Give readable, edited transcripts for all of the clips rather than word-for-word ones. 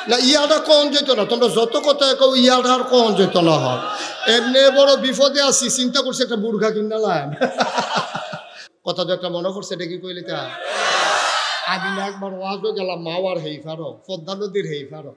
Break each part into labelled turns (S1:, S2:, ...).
S1: না ইয়াটা কন যেত না, তোমরা যত কথা কেউ ইয়াটা আর কন যেত না হয়। এমনি বড় বিপদে আছি, চিন্তা করছি একটা বুর্খা কিনালাম। কথা তো একটা মনে করছে, এটা কি কইলে তা আমি না একবার ওয়াজও গেলাম মাওয়ার হেই ফারো, পদ্মা নদীর হেই ফারো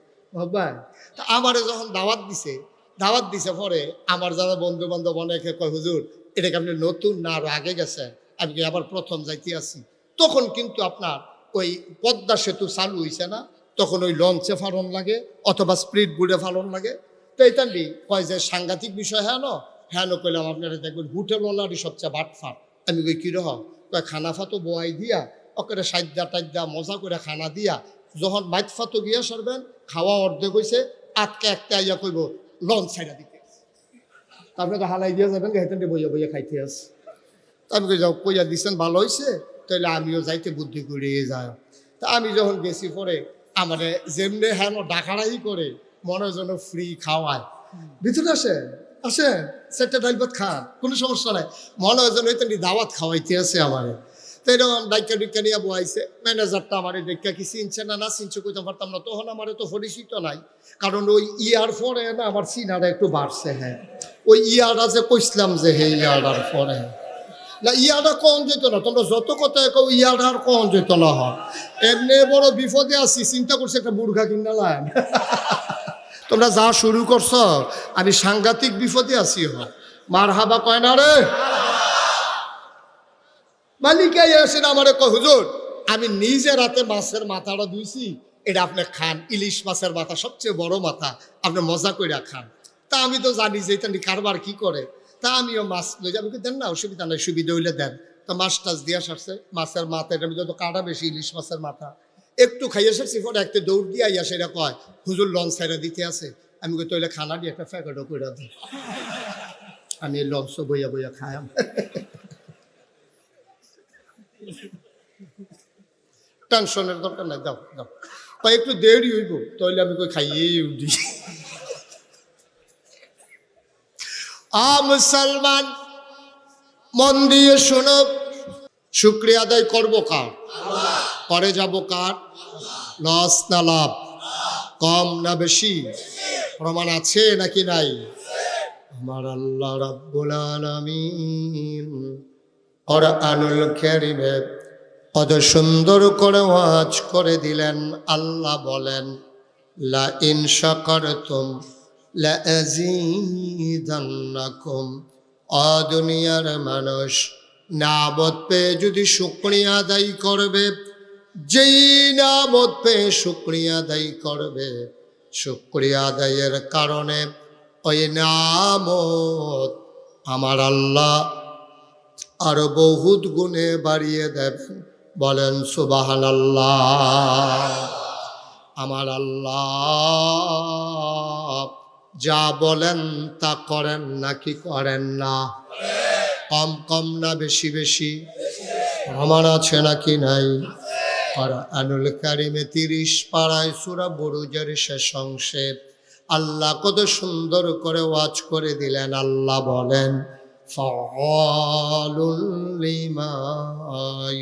S1: ভাই। তা আমারে যখন দাওয়াত দিছে পরে আমার যারা বন্ধু বান্ধব অনেকে কয় হুজুর এটাকে আপনি নতুন না আরো আগে গেছে, আমি কি আবার প্রথম যাইতে আছি। তখন কিন্তু আপনার ওই পদ্মা সেতু চালু হইছে না, তখন ওই লঞ্চে ফারন লাগে অথবা স্পিড বোর্ডে ফারন লাগে। তো এই তান্ডি কয় যে সাংঘাতিক বিষয় হ্যাঁ কইলাম আপনারা দেখবেন হোটেলওয়ালারই সবচেয়ে বাটফার। আমি কই কিরকম, কয় খানা ফাতো বোয়াই দিয়া ওকে সাইডা টাইডা মজা করে খানা দিয়া যখন মাইট ফাতো গিয়া সরবেন খাওয়া অর্ধেক হয়েছে আটকে একটা আইয়া কইব লঞ্চ ছাইড়া দিতে, তারপরে তো হালাই দিয়া যাবেন হেঁটে বইয়া বইয়া খাইতে আস। আমি কই যাও কইয়া দিচ্ছেন ভালো হয়েছে, তাহলে আমিও যাইতে বুদ্ধি করিয়ে যায়। তা আমি যখন গেছি পরে আমারে যেমনি হ্যাঁ ডাকারাই করে মনে যেন ফ্রি খাওয়ায়, ভিতরে আসেন সেটা ডাইল ভাত খান, কোনো সমস্যা নাই, মনে হয় যেন ওইটা দাওয়াত খাওয়াইতে আছে আমারে। তো এরকম ডাইকা ডুইকা নিয়ে বয়াইছে। ম্যানেজারটা আমার ডাইকা কি চিনছে না চিনছে কইতে পারতাম না, তখন আমার তো পরিচিত নাই, কারণ ওই ইয়ার পরে না আমার চিনারা একটু বাড়ছে। হ্যাঁ ওই ইয়ারা যে কইসলাম যে হে ইয়ারার পরে না ইয়াটা কন যেত না, তোমরা যত কথা কেউ ইয়াটা আর কন যেত না হয়। এমনি বড় বিপদে আছি, চিন্তা করছি একটা বুর্খা কিনালাম। তোমরা যা শুরু করছ আমি সাংঘাতিক বিপদে আছি। মার হাবা কয় না রে মালিকাই আসেন আমারে কয় হুজুর আমি নিজে রাতে মাছের মাথাটা ধুইছি, এটা আপনি খান, ইলিশ মাছের মাথা সবচেয়ে বড় মাথা, আপনি মজা করে খান। তা আমি তো জানি যে এটা কারবার কি করে, তা আমিও মাছ লই যাবো, দেন না অসুবিধা নাই, সুবিধা হইলে দেন। তো মাছ টাছ দিয়া সারছে, মাছের মাথা এটার মধ্যে তো কাটা বেশি, ইলিশ মাছের মাথা একটু খাইয়ে সারছি। পরে একটা দৌড় দিয়ে আইয়া সেটা কয় হুজুর লঞ্চ ছাইড়া দিতে আছে। আমি কই তৈলে খানা দিয়ে একটা প্যাকেটও করে দিই, আমি লঞ্চ বইয়া বইয়া খায়াম। টেনশনের দরকার নাই, দাও দাও তাই একটু দেরি হইব, তাহলে আমি কই খাইয়েই উঠি। মুসলমান মন দিয়ে শোনো, শুকরিয়া আদায় করবো কার, করে যাব কার, লস না লাভ, কম না বেশি, প্রমাণ আছে নাকি নাই? আমার আল্লাহ রাব্বুল আলামিন কুরআনুল কারীমে কত সুন্দর করে ওয়াজ করে দিলেন। আল্লাহ বলেন লা ইন শাকারতুম লা আযীদান্নাকুম। দুনিয়ার মানুষ নিয়ামত পেয়ে যদি শুকরিয়া আদায় করবে, যেই নিয়ামত পেয়ে শুকরিয়া আদায় করবে, শুকরিয়া আদায়ের কারণে ওই নিয়ামত আমার আল্লাহ আরো বহুত গুণে বাড়িয়ে দেবেন। বলেন সুবহানাল্লাহ। আমার আল্লাহ যা বলেন তা করেন নাকি করেন না? কম কম না বেশি বেশি? প্রমাণ আছে নাকি নাই? কুরআনুল কারীমে 30 পারায় সূরা বুরুজের শেষ অংশে আল্লাহ কত সুন্দর করে ওয়াজ করে দিলেন। আল্লাহ বলেন ফাআলুল লিমা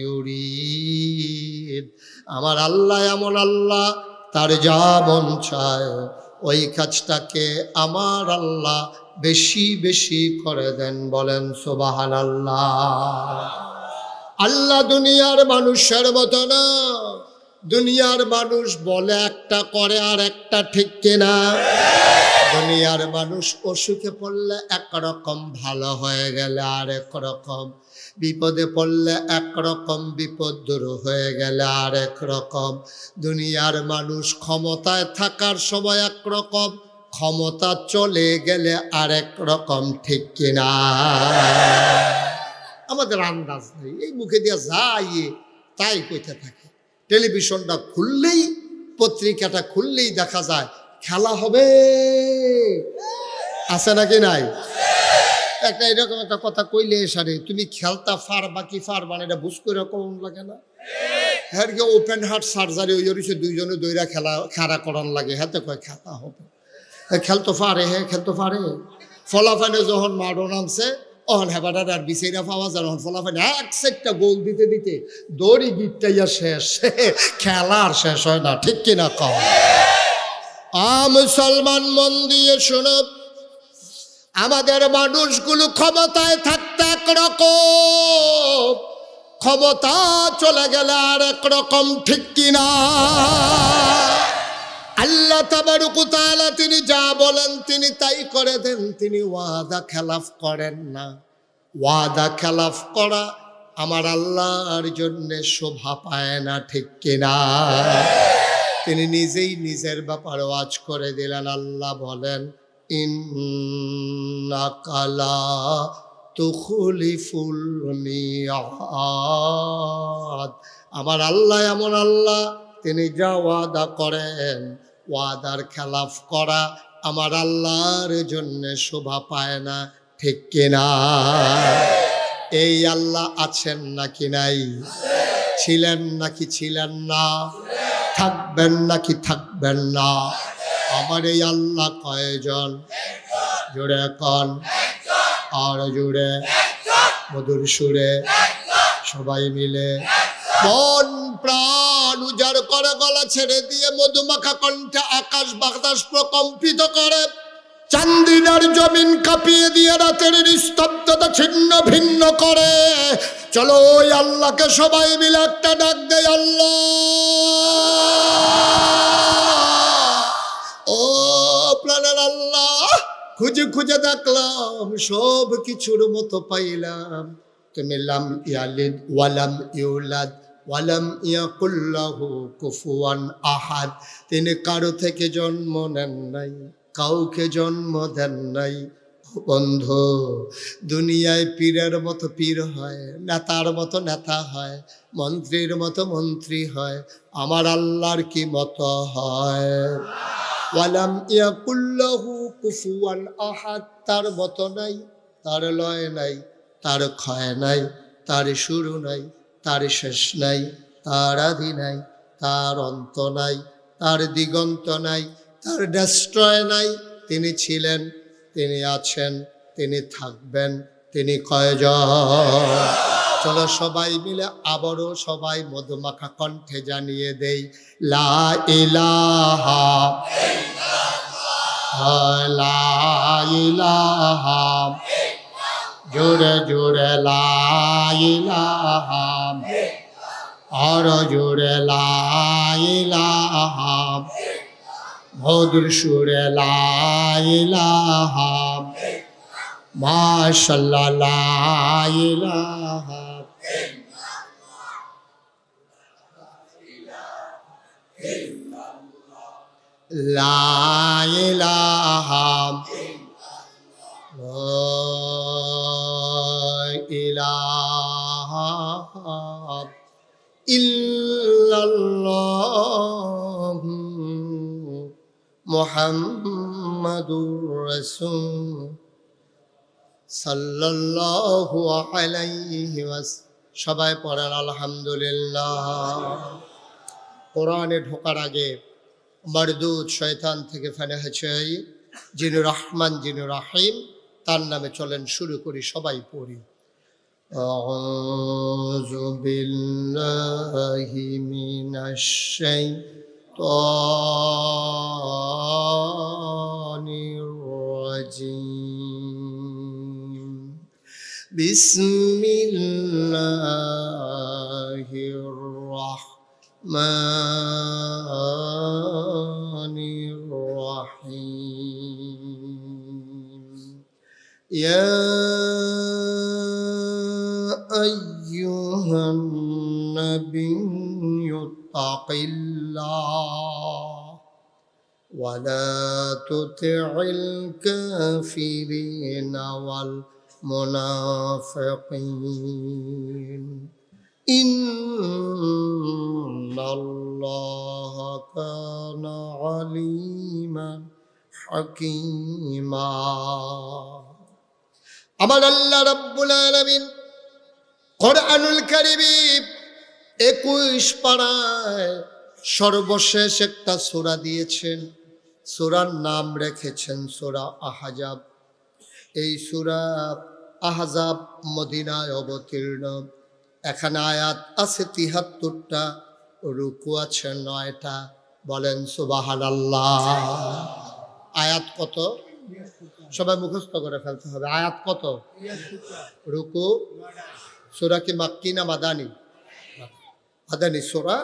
S1: ইউরিদ। আমার আল্লাহ এমন আল্লাহ, তার যা মন চায় ওই কাজটাকে আমার আল্লাহ বেশি বেশি করে দেন। বলেন সুবহানাল্লাহ। আল্লাহ দুনিয়ার মানুষের মতো না। দুনিয়ার মানুষ বলে একটা করে আর একটা, ঠিক কিনা? দুনিয়ার মানুষ অসুখে পড়লে একরকম, ভালো হয়ে গেলে আর একরকম, বিপদে পড়লে একরকম, বিপদ দূর হয়ে গেলে আর একরকম। দুনিয়ার মানুষ ক্ষমতায় থাকার সময় একরকম, ক্ষমতা চলে গেলে আর একরকম, ঠিক কিনা? আমাদের আন্দাজ নেই, এই মুখে দিয়ে যাই তাই কইতে থাকে। টেলিভিশনটা খুললেই, পত্রিকাটা খুললেই দেখা যায় খেলা হবে, আছে নাকি নাই? একটা এরকম একটা কথা কইলে সারে তুমি খেলতা ফারবা কি ফারবা না, এটা বুঝ করে কম লাগে না? হ্যাঁ গে ওপেন হার্ট সার্জারি ওই হচ্ছে দুইজনে দইরা খেলা করার লাগে, হাতে কয় খেলা হবে। খেলতো পারে, হ্যাঁ খেলতো পারে। ফলাফানে যখন মারো নামছে অহন হেবাটার আর বিছাইরা পাওয়া যায়, যখন ফলাফানে এক সেটটা গোল দিতে দিতে দড়ি গিটটাইয়া শেষ, খেলা আর শেষ হয় না, ঠিক কিনা কও? মুসলমান মন দিয়ে শোনো, আমাদের মানুষগুলো ক্ষমতায় থাকতে একরকম, ক্ষমতা চলে গেলে আর একরকম, ঠিক কিনা? আল্লাহ তাবারক ওয়া তাআলা তিনি যা বলেন তিনি তাই করে দেন, তিনি ওয়াদা খেলাফ করেন না। ওয়াদা খেলাফ করা আমার আল্লাহর জন্য শোভা পায় না, ঠিক কিনা? তিনি নিজেই নিজের ব্যাপারে ওয়াজ করে দিলেন। আল্লাহ বলেন, ইন্নাকা লা তুখলিফুল মিয়াদ। আমার আল্লাহ এমন আল্লাহ, তিনি যা ওয়াদা করেন, ওয়াদার খেলাফ করা আমার আল্লাহর জন্য শোভা পায় না, ঠিক কিনা? এই আল্লাহ আছেন নাকি নাই? ছিলেন নাকি ছিলেন না? থাকবেন নাকি থাকবেন না? আমার এই আল্লাহ কয়জন? জোরে কন, আর জোরে, মধুর সুরে, সবাই মিলে মন প্রাণ উজাড় করে গলা ছেড়ে দিয়ে মধুমাখা কণ্ঠে আকাশ বাতাস প্রকম্পিত করে, চান্দিনার জমিন কাঁপিয়ে দিয়ে রাতের নিস্তব্ধতা ছিন্ন ভিন্ন করে। চলো ওই আল্লাহকে সবাই মিলে একটা ডাক দেয়, আল্লাহ। ও প্রাণের আল্লাহ, খুঁজে খুঁজে দেখলাম, সব কিছুর মতো পাইলাম তুমি লাম ইয়ালিদ ওয়ালাম ইউলাদ ওয়ালাম ইয়াকুল লাহু কুফুয়ান আহাদ। তিনি কারো থেকে জন্ম নেন নাই, কাউকে জন্ম দেন নাই। বন্ধু, দুনিয়ায় পীরের মতো পীর হয়, নেতার মতো নেতা হয়, মন্ত্রীর মতো মন্ত্রী হয়, আমার আল্লাহর কি মতো হয়? ওয়ালাম ইয়াকুল লাহু কুফুয়ান আহাদ। তার মতো নাই, তার লয় নাই, তার ক্ষয় নাই, তার শুরু নাই, তার শেষ নাই, তার আদি নাই, তার অন্ত নাই, তার দিগন্ত নাই, তার ডেস্ট্রয় নাই। তিনি ছিলেন, তিনি আছেন, তিনি থাকবেন, তিনি কয়জন? চলো সবাই মিলে আবারও সবাই মধুমাখা কণ্ঠে জানিয়ে দেই, লা ইলাহা লা ইলাহা, জোরে জোরে লা ইলাহা, আর জোরে লা ইলাহা, মধুর সুরে লা ইলাহা, মাশাআল্লাহ লা ইলাহা। লা ইলাহা ইল্লাল্লাহ মুহাম্মাদুর রাসূল সাল্লাল্লাহু আলাইহি ওয়াসাল্লাম। সবাই পড়েন আলহামদুলিল্লাহ। কোরআনে ঢোকার আগে মারদুদ শয়তান থেকে ফেনা চাই, যিনি রহমান যিনি রাহিম, তার নামে চলেন শুরু করি, সবাই পড়ি। আউযু বিল্লাহি মিনাশ শাইতানির রাজিম। বিসমিল্লাহির রাহমানির রাহিম। ইয়া আইয়ুহান নাবিয়্যু তাকিল্লাহ ওয়া লা তুতি'ল কাফিরিনা ওয়াল মুনাফিকিন ইন্নাল্লাহা কানা আলিমান হাকীমা। আমার আল্লাহ রাব্বুল আলামিন কোরআনুল কারীমে 21 পারায় সর্বশেষ একটা সূরা দিয়েছেন। সূরার নাম রেখেছেন সূরা আহজাব। এই সূরা আহজাব মদিনায় অবতীর্ণ। এখানে আয়াত আছে 73টা, রুকু আছে 9টা। বলেন সুবহানাল্লাহ। আয়াত কত? সবাই মুখস্থ করে ফেলতে হবে। আয়াত কত? রুকু। সূরা কি মাক্কি না মাদানি? মাদানি সূরা।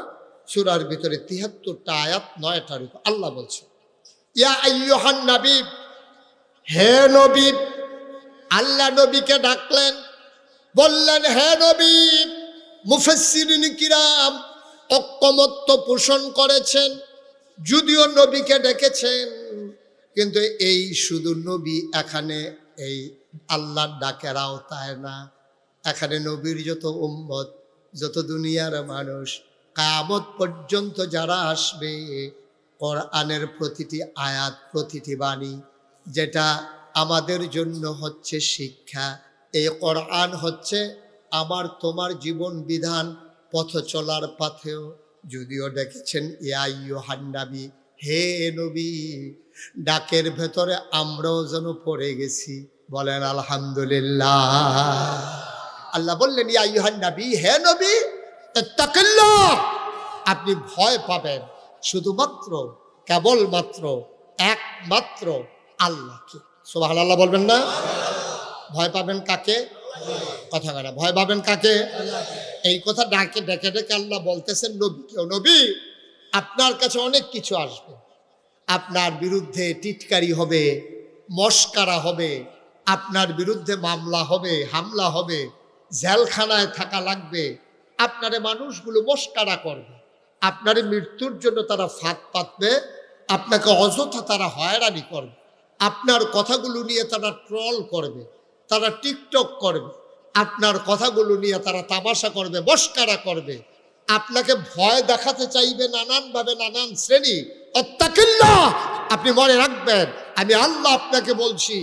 S1: সূরার ভিতরে ৭৩টা আয়াত, ৯টা রুকু। আল্লাহ বলছে, ইয়া আইয়ুহান নবী, হে নবী। আল্লাহ নবীকে ডাকলেন, বললেন, হে নবী। মুফাসসিরিন কিরাম ঐকমত্য পোষণ করেছেন, যদিও নবীকে ডেকেছেন, কিন্তু এই শুধু নবী এখানে এই আল্লাহর ডাকের আওতায় না। এখানে নবীর যত উম্মত, যত দুনিয়ার মানুষ, কিয়ামত পর্যন্ত যারা আসবে, কোরআনের প্রতিটি আয়াত, প্রতিটি বাণী, যেটা আমাদের জন্য হচ্ছে শিক্ষা। এই কোরআন হচ্ছে আমার তোমার জীবন বিধান, পথ চলার পথেও যদিও ডেকেছেন ইয়া আইয়ুহান নবী, হে নবী। ডাকের ভেতরে আমরাও যেন পড়ে গেছি, বলেন আলহামদুলিল্লাহ। আল্লাহ বললেন, ইয়া আইয়ুহান নবী, হে নবী, ইত্তাকিল্লাহ, আপনি ভয় পাবেন শুধুমাত্র, কেবলমাত্র, একমাত্র আল্লাহকে। সুবহানাল্লাহ বলবেন না? ভয় পাবেন কাকে? কথা বলে, ভয় পাবেন কাকে? এই কথা ডেকে ডেকে আল্লাহ বলতেছেন নবীকে, নবী, আপনার কাছে অনেক কিছু আসবে, আপনার বিরুদ্ধে টিটকারি হবে, মস্কারা হবে, আপনার বিরুদ্ধে মামলা হবে, হামলা হবে, জেলখানায় থাকা লাগবে, আপনারে মানুষগুলো মস্কারা করবে, আপনার মৃত্যুর জন্য তারা ফাঁদ পাতবে, আপনাকে অযথা তারা হয়রানি করবে, আপনার কথাগুলো নিয়ে তারা ট্রল করবে, তারা টিকটক করবে, আপনার কথাগুলো নিয়ে তারা তামাশা করবে, মস্কারা করবে, আপনাকে ভয় দেখাতে চাইবে নানানভাবে, নানান শ্রেণী। ইত্তাকিল্লাহ, আপনি মনে রাখবেন, আমি আল্লাহ আপনাকে বলছি,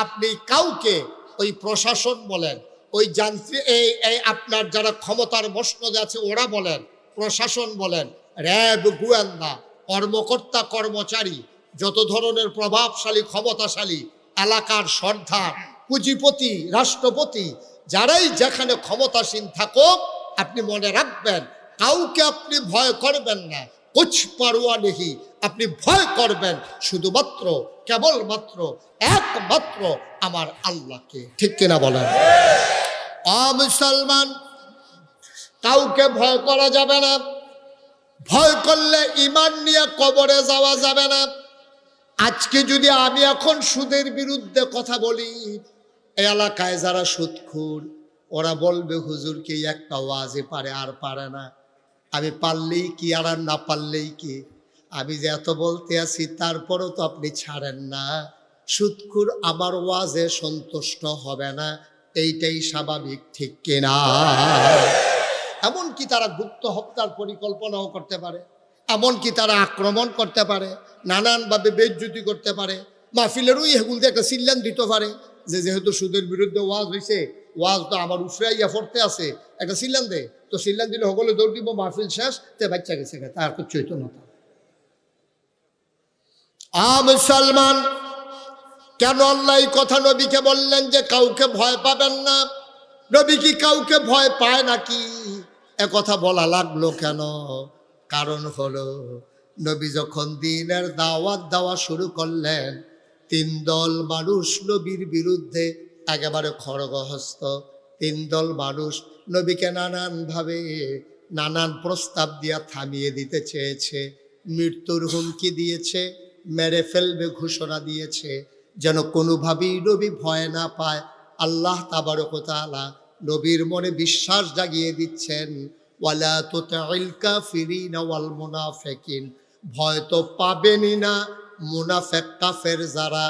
S1: আপনি কাউকে, ওই প্রশাসন বলেন, ওই যান্ত্রিক, এই আপনার যারা ক্ষমতার মসনদে আছে ওরা বলেন, প্রশাসন বলেন, র্যাব, গোয়েন্দা, কর্মকর্তা, কর্মচারী, যত ধরনের প্রভাবশালী, ক্ষমতাশালী, এলাকার সর্দার, পুঁজিপতি, রাষ্ট্রপতি, যারাই যেখানে ক্ষমতাসীন থাকুক, আপনি মনে রাখবেন, কাউকে আপনি ভয় করবেন না, কুছ পারোয়া নেহি, আপনি ভয় করবেন শুধুমাত্র, কেবলমাত্র, একমাত্র আমার আল্লাহকে। ঠিক কিনা বলেন? মুসলমান, কাউকে ভয় করা যাবে না। ভয় করলে ঈমান নিয়ে কবরে যাওয়া যাবে না। আজকে যদি আমি এখন সুদের বিরুদ্ধে কথা বলি, এই এলাকায় যারা সুদখোর, ওরা বলবে হুজুর কি একটা ওয়াজে পারে আর পারে না, আমি পারলেই কি আর না পারলেই কি, আমি যে এত বলতে আছি তারপরও তো আপনি ছাড়েন না। সুদখোর আমার ওয়াজে সন্তুষ্ট হবে না, এইটাই স্বাভাবিক, ঠিক কিনা? এমনকি তারা গুপ্ত হত্যার পরিকল্পনাও করতে পারে, এমনকি তারা আক্রমণ করতে পারে, নানানভাবে বেইজ্জতি করতে পারে, মাহফিলেরও এগুলো একটা সিল্লান দিতে পারে যে যেহেতু সুদের বিরুদ্ধে ওয়াজ হয়েছে, ওয়াজ তো আমার উফরাইয়া পড়তে আছে, একটা সিল্লান দে, তো সিল্লান দিলে সকলে দৌড় দিব, মাহফিল শেষ, তে বাচ্চা গেছে, তার খুব চৈতন্যতা। মুসলমান, কেন আল্লাহ এই কথা নবীকে বললেন যে কাউকে ভয় পাবেন না? নবী কি কাউকে ভয় পায় নাকি? এ কথা বলা লাগলো কেন? কারণ হলো, নবী যখন দ্বীনের দাওয়াত দেওয়া শুরু করলেন, 3 দল মানুষ নবীর বিরুদ্ধে একেবারে খড়গহস্ত। 3 দল মানুষ নবীকে নানানভাবে, নানান প্রস্তাব দিয়া থামিয়ে দিতে চেয়েছে, মৃত্যুর হুমকি দিয়েছে, মেরে ফেলবে ঘোষণা দিয়েছে, যেন কোনোভাবেই নবী ভয় না পায়। আল্লাহ তাবারক ওয়া তাআলা নবীর মনে বিশ্বাস জাগিয়ে দিচ্ছেন, ওয়ালা তুতিল কাফিরিনা ওয়াল মুনাফিকিন, ভয় তো পাবেনই না মুনাফিক কাফের যারা,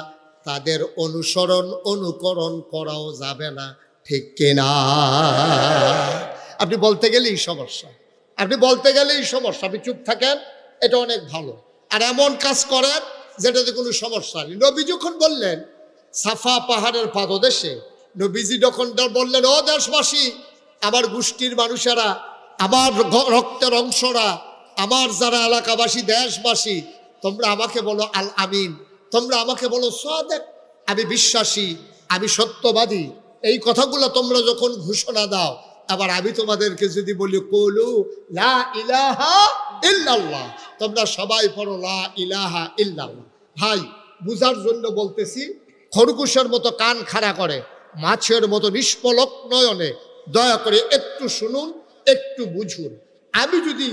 S1: তাদের অনুসরণ অনুকরণ করাও যাবে না, ঠিক কিনা? আপনি বলতে গেলেই সমস্যা, আপনি বলতে গেলেই সমস্যা, আপনি চুপ থাকেন, এটা অনেক ভালো। আর এমন কাজ করেন যেটাতে কোনো সমস্যা নেই। নবী যখন বললেন সাফা পাহাড়ের পাদদেশে, নবীজি যখন বললেন, ও দেশবাসী, আমার গোষ্ঠীর মানুষেরা, আমার রক্তের অংশরা, আমার যারা এলাকাবাসী, দেশবাসী, তোমরা আমাকে বলো আল আমিন, তোমরা আমাকে বলো সাদেক, আমি বিশ্বাসী, আমি সত্যবাদী। এই কথাগুলো তোমরা যখন ঘোষণা দাও, আবার আমি তোমাদেরকে যদি বলি কুলু লা ইলাহা ইল্লাল্লাহ, তোমরা সবাই পড়ো লা ইলাহা ইল্লাল্লাহ। ভাই, বুঝার জন্য বলতেছি। খরগোশের মতো কান খাড়া করে, মাছের মতো নিষ্পলক নয়নে দয়া করে একটু শুনুন, একটু বুঝুন। আমি যদি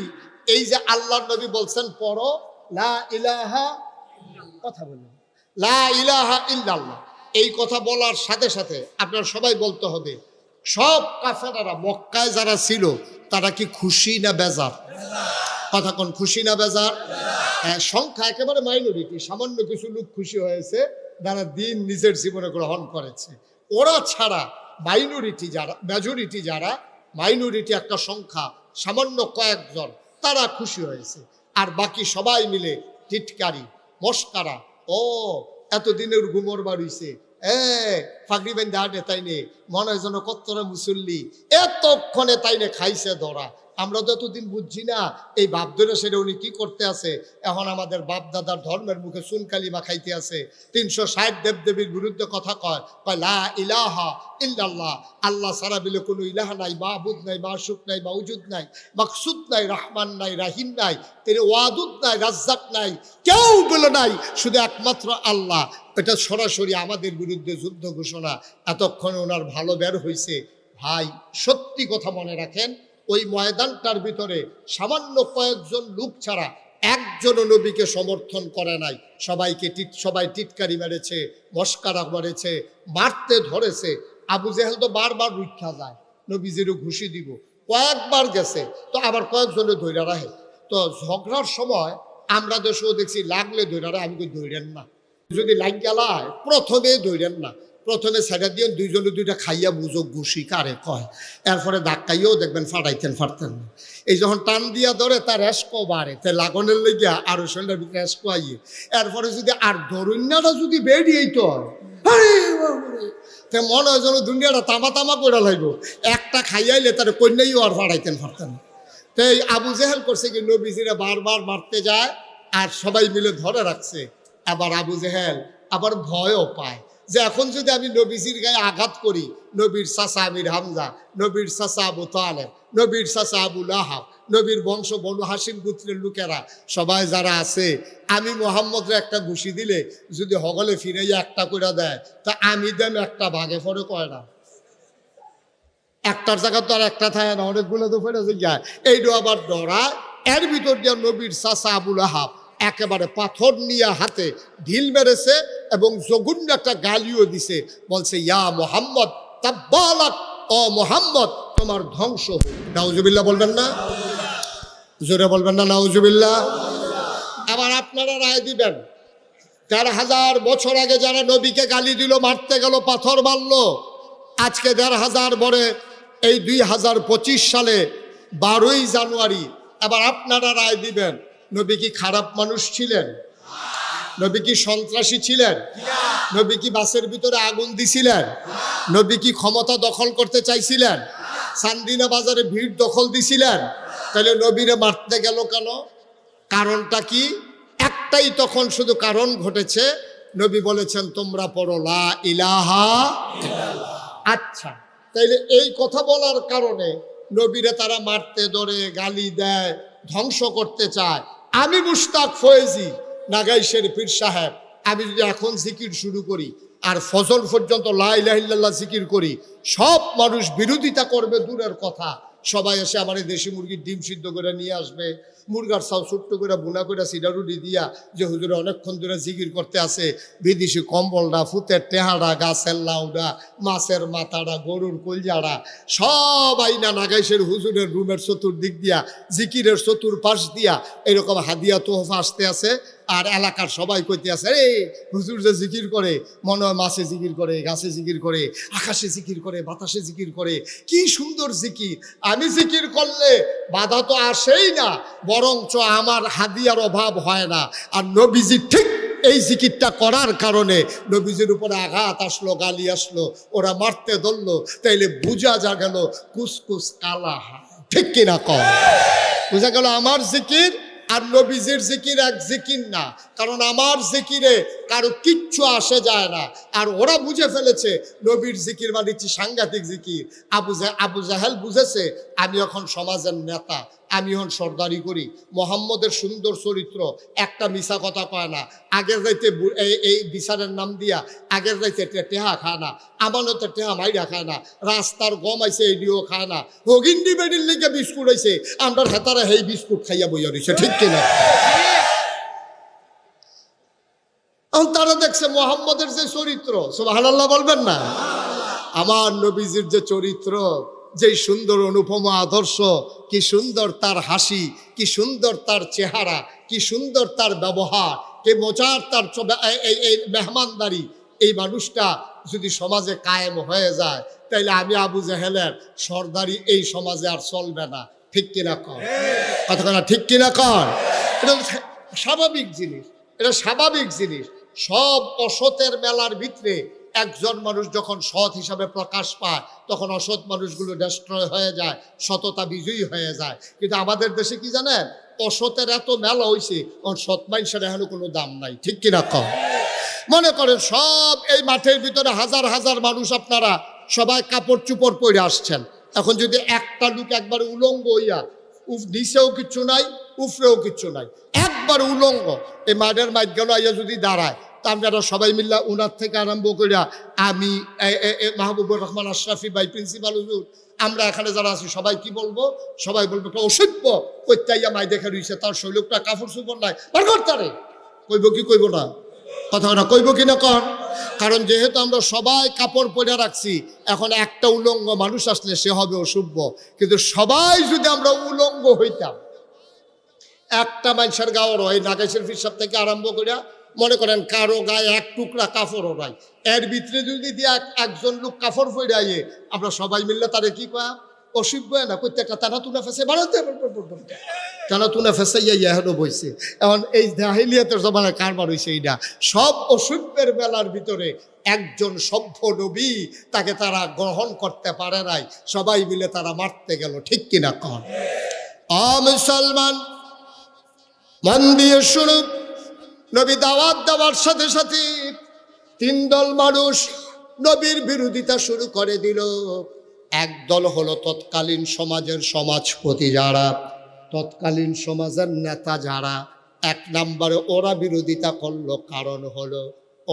S1: এই যে আল্লাহর নবী বলছেন পড়ো লা ইলাহা, কথা বলুন লা ইলাহা ইল্লাল্লাহ, এই কথা বলার সাথে সাথে আপনার সবাই বলতে হবে সব কাফেররা মক্কায় যারা ছিল তারা কি খুশি না বেজার? কথা কোন, খুশি না বেজার? সংখ্যা একেবারে মাইনরিটি, সামান্য কিছু লোক খুশি হয়েছে যারা দিন নিজের জীবনে গ্রহণ করেছে। ওরা ছাড়া মাইনরিটি যারা, মেজরিটি যারা, মাইনরিটি একটা সংখ্যা, সামান্য কয়েকজন, তারা খুশি হয়েছে। আর বাকি সবাই মিলে টিটকারি মস্কারা, ও এতদিনের ঘুমর বাড়িছে, ফাঁকরি বেঁধে হাঁটে তাইনে, মনে হয় যেন কত্তরা মুসল্লি, এতক্ষণে তাইনে খাইছে ধরা। আমরা তো এতদিন বুঝছি না এই বাপ ধরে সেটা উনি কি করতে আছে। এখন আমাদের বাপ দাদার ধর্মের মুখে চুনকালি বা খাইতে আছে, 360 দেবদেবীর বিরুদ্ধে কথা কয় লা ইলাহা ইল্লাল্লাহ, আল্লাহ ছাড়া বিলে কোনো ইলাহা নাই, মাহবুদ নাই, মাশুক নাই, মাউজুদ নাই, মাকসুদ নাই, রহমান নাই, রাহিম নাই, তিনি ওয়াদুদ নাই, রাজ্জাক নাই, কেউ বলে নাই, শুধু একমাত্র আল্লাহ। এটা সরাসরি আমাদের বিরুদ্ধে যুদ্ধ ঘোষণা। এতক্ষণে ওনার ভালো বের হয়েছে। ভাই সত্যি কথা মনে রাখেন, ওই ময়দানটার ভিতরে সামান্য কয়েকজন লোক ছাড়া একজনও নবীকে সমর্থন করে নাই। সবাই টিটকারি মেরেছে, মস্কারা মেরেছে, মারতে ধরেছে। আবু জেহেল তো বারবার রুক্ষা যায়, নবীজিরও ঘুষি দিব, কয়েকবার গেছে, তো আবার কয়েকজনে ধৈর্য রাখে। তো ঝগড়ার সময় আমরা দেশেও দেখছি লাগলে ধৈর্য রাখে, আমি ধৈর্যেন না, যদি লাগ গেলায় প্রথমে ধৈর্যেন না, প্রথমে ছেড়ে দিয়ে দুইজনে দুইটা খাইয়া বুঝো ঘুষি কারে কয়, এরপরে ধাক্কাইও দেখবেন ফাটাইতেন না। এই যখন টান দিয়া ধরে তার রেস্কো বাড়ে, তাই লাগনের লেগিয়া আরো শরীরের ভিতরে রেস্কো আইয়ে, এরপরে যদি আর দরুন্যাটা যদি বেরিয়েই তো মনে হয় যেন দুনিয়াটা তামা করে লাগবো, একটা খাইয়াইলে তার কন্যাইও আর ফাটাইতেন না। তাই আবু জেহেল করছে কি, নবীজিরা বারবার মারতে যায় আর সবাই মিলে ধরে রাখছে। আবার আবু জেহেল আবার ভয়ও পায় যে এখন যদি আমি নবীজির গায়ে আঘাত করি, নবীর চাচা আমির হামজা, নবীর চাচা আবু তালেব, নবীর চাচা আবু লাহাব, নবীর বংশ বনু হাসিম গোত্রের লোকেরা সবাই যারা আছে, আমি মোহাম্মদরে একটা ঘুষি দিলে যদি হগলে ফিরাইয়া একটা করে দেয়, তা আমি দেন একটা ভাগে পড়ে কয়টা, একটার জায়গা তো আর একটা থাকে না, অনেকগুলো তো ফেরে যায়। এইটা আবার ডরায়। এর ভিতর দিয়ে নবীর চাচা আবু লাহাব একেবারে পাথর নিয়ে হাতে ঢিল মেরেছে এবং জঘন্য একটা গালিও দিছে, বলছে ইয়া মোহাম্মদ তাব্বালাক, ও মোহাম্মদ তোমার ধ্বংস হোক। নাউজুবিল্লাহ বলবেন না? জোরে বলবেন না নাউজুবিল্লাহ? আবার আপনারা রায় দিবেন, ১,৫০০ বছর আগে যারা নবীকে গালি দিল, মারতে গেল, পাথর মারলো, আজকে ১,৫০০ পরে এই ২০২৫ সালে ১২ই জানুয়ারি আবার আপনারা রায় দিবেন, নবী কি খারাপ মানুষ ছিলেন? নবী কি সন্ত্রাসী ছিলেন? নবী কি বাসের ভিতরে আগুন দিছিলেন? নবী কি ক্ষমতা দখল করতে চাইছিলেন? চান্দিনা বাজারে ভিড় দখল দিছিলেন? তাহলে নবীরে মারতে গেল কেন? কারণটা কি? একটাই তখন শুধু কারণ ঘটেছে, নবী বলেছেন তোমরা পড়ো লা ইলাহা ইল্লাল্লাহ। আচ্ছা, তাইলে এই কথা বলার কারণে নবীরে তারা মারতে ধরে, গালি দেয়, ধ্বংস করতে চায়। আমি মুশতাক ফয়েজি নাগাইশের পীর সাহেব, আমি যদি এখন জিকির শুরু করি আর ফজল পর্যন্ত লা ইলাহা ইল্লাল্লাহ জিকির করি, সব মানুষ বিরোধিতা করবে দূরের কথা, সবাই এসে আমার দেশি মুরগির ডিম সিদ্ধ করে নিয়ে আসবে, মুরগার চাও ছোট্ট করে বুনা করে সিডারুডি দিয়া, যে হুজুরে অনেকক্ষণ ধরে জিকির করতে আসে, বিদেশি কম্বলটা, ফুতের টেহাড়া, গাছের লাউডা, মাছের মাথাটা, গরুর কলজাড়া সব আইনা নাগাইশের হুজুরের রুমের চতুর্দিক দিয়া, জিকিরের চতুর্পাশ দিয়া এরকম হাদিয়া তোহফা আসতে আছে। আর এলাকার সবাই কইতে আছে, রে হুজুর যে জিকির করে, মনে হয় মাছে জিকির করে, গাছে জিকির করে, আকাশে জিকির করে, বাতাসে জিকির করে, কি সুন্দর জিকির। আমি জিকির করলে বাধা তো আসেই না, বরঞ্চ আমার হাদিয়ার অভাব হয় না। আর নবীজি ঠিক এই জিকিরটা করার কারণে নবীজির উপরে আঘাত আসলো, গালি আসলো, ওরা মারতে ধরলো। তাইলে বুঝা যা গেল কুসকুস কালা হয়, ঠিক কিনা কম? বুঝা গেল আমার জিকির আর নবীজির জিকির এক জিকির না। কারণ আমার জিকিরে কারো কিচ্ছু আসে যায় না। আর ওরা বুঝে ফেলেছে নবীর জিকির মানিছি সাংঘাতিক জিকির। আবু জাহেল বুঝেছে আমি এখন সমাজের নেতা, আমি এখন সর্দারি করি। মোহাম্মদের সুন্দর চরিত্র, একটা মিশা কথা কয় না। আগের রাইতে এই বিচারের নাম দিয়া আগের রাইতে টেহা খায় না, আমানতের টেহা মাইরা খায় না, রাস্তার গম আইছে এডিও খায় না, হগিন্ডি বেডির লিগে বিস্কুট আইছে, আমরা হেতারা সেই বিস্কুট খাইয়া বইয়া রয়েছে, ঠিক কিনা? তারা দেখছে মোহাম্মদের যে চরিত্র, সুবহানাল্লাহ বলবেন না? আমার নবীজির যে চরিত্র, যে সুন্দর অনুপম আদর্শ, কি সুন্দর তার হাসি, কি সুন্দর তার চেহারা, কি সুন্দর তার ব্যবহার, কি মজার তার এই মেহমানদারি। এই মানুষটা যদি সমাজে কায়েম হয়ে যায় তাইলে আমি আবু জাহেলের সর্দারি এই সমাজে আর চলবে না, ঠিক কিনা কর? কথা ঠিক কিনা কর? এটা স্বাভাবিক জিনিস, এটা স্বাভাবিক জিনিস। সব অসতের মেলার ভিতরে একজন মানুষ যখন সৎ হিসাবে প্রকাশ পায় তখন অসৎ মানুষগুলো ডেস্ট্রয় হয়ে যায়, সততা বিজয়ী হয়ে যায়। কিন্তু আমাদের দেশে কি জানেন, অসতের এত মেলা হয়েছে, সৎ মানুষের এখনো কোনো দাম নাই, ঠিক কিনা কম? মনে করেন সব এই মাঠের ভিতরে হাজার হাজার মানুষ, আপনারা সবাই কাপড় চুপড় পরে আসছেন। এখন যদি একটা লোক একবারে উলঙ্গ হইয়া, নিচেও কিচ্ছু নাই, উফরেও কিচ্ছু নাই, একবার উলঙ্গ এই মাঠের মাঝখানে আইয়া যদি দাঁড়ায়, তা আমরা সবাই মিল্লা উনার থেকে আরম্ভ করিয়া আমি মাহবুবুর রহমান আশরাফি ভাই, প্রিন্সিপাল হুজুর, আমরা এখানে যারা আছি সবাই কি বলবো? সবাই বলবো একটা অসভ্য কইতাইয়া মাই দেখে রইছে, তার শৈলকটা কাপড় চুপড় নাই, তারে কইব কি কইব না? কথা না কইব কি না কর? কারণ যেহেতু আমরা সবাই কাপড় পরে রাখছি, এখন একটা উলঙ্গ মানুষ আসলে সে হবে অসভ্য। কিন্তু সবাই যদি আমরা উলঙ্গ হইতাম, একটা মানুষের গাওয়ার হয়, নাগেশের ফিসাব থেকে আরম্ভ করিয়া মনে করেন কারো গায়ে এক টুকরা কাপড়ও নাই, এর ভিতরে যদি দিয়ে একজন লোক কাপড় পরে আইয়ে, আমরা সবাই মিললে তারে কি কয়া? অসভ্য না, প্রত্যেকটা টানা তুনা ফেসে বাড়াতে টানা তুনা ফেসাইয়া এখনো বইছে। এখন এই জাহিলিয়াতের জমানায় কারবার হয়েছে এইটা। সব অসভ্যের বেলার ভিতরে একজন সভ্য নবী, তাকে তারা গ্রহণ করতে পারে নাই, সবাই মিলে তারা মারতে গেল, ঠিক কিনা কন? মুসলমান মন দিয়ে শুরু, নবী দাওয়াত দেওয়ার সাথে সাথে তিন দল মানুষ নবীর বিরোধিতা শুরু করে দিল। এক দল হলো তৎকালীন সমাজের সমাজপতি যারা, তৎকালীন সমাজের নেতা যারা, এক নম্বরে ওরা বিরোধিতা করলো। কারণ হলো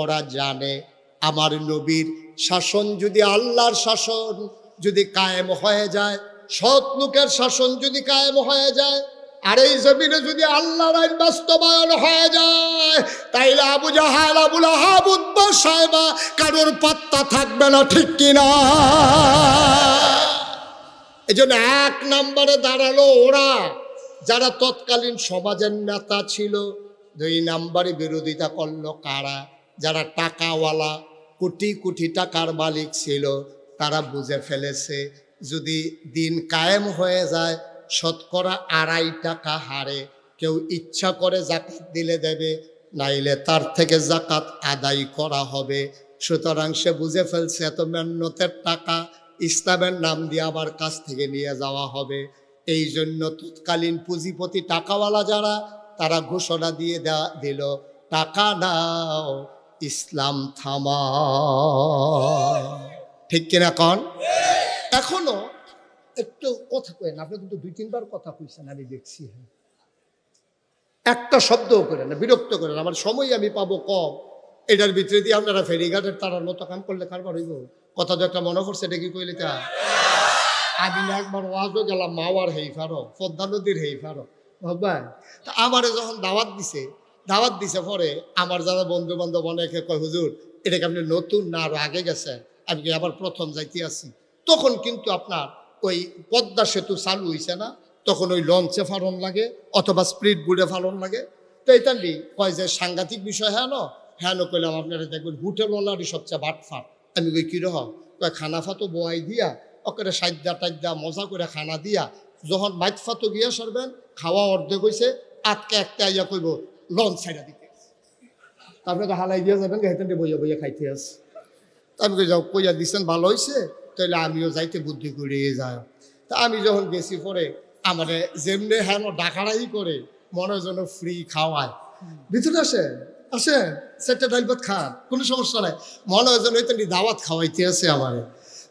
S1: ওরা জানে আমার নবীর শাসন যদি, আল্লাহর শাসন যদি কায়েম হয়ে যায়, সৎ লোকের শাসন যদি কায়েম হয়ে যায়, আর এই জমিনে যদি আল্লাহর আইন বাস্তবায়ন হয়ে যায়, তাইলে আবু জাহাল, আবু লাহাব, উতবা, সায়বা কারোর পাত্তা থাকবে না, ঠিক কিনা? এই জন্য এক নম্বরে দাঁড়ালো ওরা যারা তৎকালীন সমাজের নেতা ছিল। দুই নম্বরে বিরোধিতা করলো কারা? যারা টাকাওয়ালা, কোটি কোটি টাকার মালিক ছিল। তারা বুঝে ফেলেছে যদি দিন কায়েম হয়ে যায়, শতকরা 2.5 টাকা হারে কেউ ইচ্ছা করে জাকাত দিলে দেবে, নাইলে তার থেকে জাকাত আদায় করা হবে। সুতরাং সে বুঝে ফেলছে এত মেহনতের টাকা ইসলামের নাম দিয়ে আমার কাছ থেকে নিয়ে যাওয়া হবে। এই জন্য তৎকালীন পুঁজিপতি টাকাওয়ালা যারা, তারা ঘোষণা দিয়ে দিল, টাকা নাও, ইসলাম থামা, ঠিক কিনা কন? এখনো একটু কথা কয়েন, আপনি কিন্তু 2-3 বার কথা কইছেন, আমি দেখছি, একটা শব্দও করেন না, বিরক্ত করেন। আমার সময় আমি পাবো কম, এটার ভিতরে দিয়ে আপনারা ফেরিঘাটের তারার মতো কাম করলে কারবার হইব। কথা তো একটা মনে পড়ছে, এটা কি কইলে তা? আমি না একবার ওয়াজও গেলাম, মাওয়ার হেই ফারো, পদ্মা নদীর হেই ফারো, ভাই। তা আমারে যখন দাওয়াত দিছে পরে আমার যারা বন্ধু বান্ধব অনেকে কয়, হুজুর এটাকে আপনি নতুন না আরো আগে গেছেন, আমি আবার প্রথম যাইতে আছি। তখন কিন্তু আপনার ওই পদ্মা সেতু চালু হয়েছে না, তখন ওই লঞ্চে ফারন লাগে অথবা স্পিড বোর্ডে ফারন লাগে। তো এইটান্ডি কয় যে সাংঘাতিক বিষয়, হ্যাঁ ন কইলাম আপনারা দেখবেন হোটেলওয়ালারই সবচেয়ে বাটফাট। আমি কই কিরহ? কয় খানা ফাতো বোয়াই দিয়া ওকে সাইডা টাইডা মজা করে খানা দিয়া, যখন মাইট ফাতো গিয়া সরবেন, খাওয়া অর্ধেক হয়েছে, আটকে একটা আইয়া কইব লঞ্চ ছাইড়া দিতে, তারপরে তো হালাই দিয়া যাবেন, হেঁটে বইয়া বইয়া খাইতে আসে। আমি কই যাও, কইয়া দিচ্ছেন ভালো হয়েছে, তাহলে আমিও যাইতে বুদ্ধি করিয়ে যায়। তা আমি যখন গেছি পরে আমারে যেমনি হ্যাঁ ডাকারাই করে মনে যেন ফ্রি খাওয়ায়, ভিতরে আসেন সেটা ডাল ভাত খান, কোনো সমস্যা নাই। মনে হয় যেন হয়তো দাওয়াত খাওয়াইতে আছে আমারে।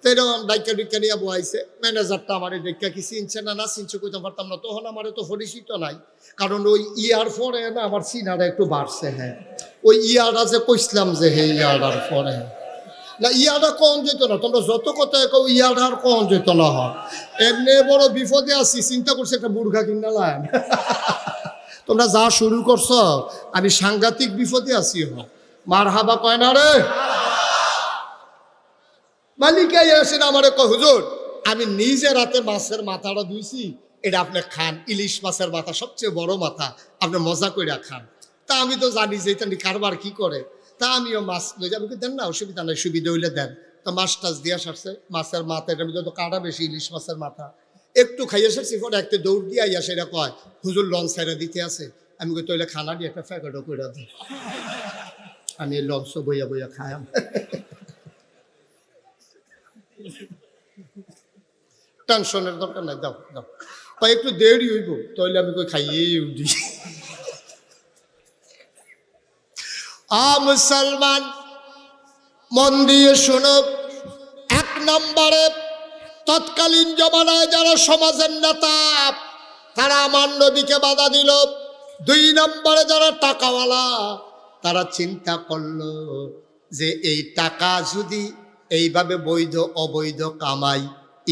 S1: তো এরকম ডাইকা ডুইকা নিয়ে বয়াইছে। ম্যানেজারটা আমার ডাইকা কি চিনছে না চিনছে কইতে পারতাম না, তখন আমার তো পরিচিত নাই। কারণ ওই ইয়ার পরে না আমার চিনাটা একটু বাড়ছে। হ্যাঁ, ওই ইয়ারটা যে কইছিলাম যে হে ইয়ারটার পরে না, ইয়াটা কম যেত না। তোমরা যত কথা কও ইয়াটা আর কম যেত না। হয় এমনি বড় বিপদে আছি, চিন্তা করছি একটা বুর্খা কিনা লাইন। তোমরা যা শুরু করছো, আমি সাংঘাতিক বিপদে আছি। মার হাবা কয় না রে মালিকাই আসেন আমারে কয়, হুজুর আমি নিজে রাতে মাছের মাথাটা ধুইছি, এটা আপনি খান। ইলিশ মাছের মাথা সবচেয়ে বড় মাথা, আপনি মজা কইরা খান। তা আমি তো জানি যে এটা কারবার কি করে। তা আমিও মাছ লই যাবো, দেন না অসুবিধা নাই, সুবিধা হইলে দেন। তো মাছ টাছ দিয়া সারছে, মাছের মাথা, এটার মধ্যে তো কাটা বেশি, ইলিশ মাছের মাথা। একটু খাইয়ে সারছি, পরে একটা দৌড় দিয়ে আইয়া সেটা কয়, হুজুর লঞ্চ সাইডে দিতে আছে। আমি কই তৈলে খানা দিয়ে একটা প্যাকেটও করে দিই। আমি লঞ্চ বইয়া বইয়া খায়াম। টেনশনের দরকার নাই, দাও দাও। কয় একটু দেরি হইব, তাহলে আমি কই খাইয়েই উঠি। মুসলমান মন দিয়ে শোনো, এক নম্বরে তৎকালীন জমানায় যারা সমাজের নেতা তারা আমার নবীকে বাধা দিল। 2 নম্বরে যারা টাকাওয়ালা তারা চিন্তা করলো যে এই টাকা যদি এইভাবে বৈধ অবৈধ কামাই,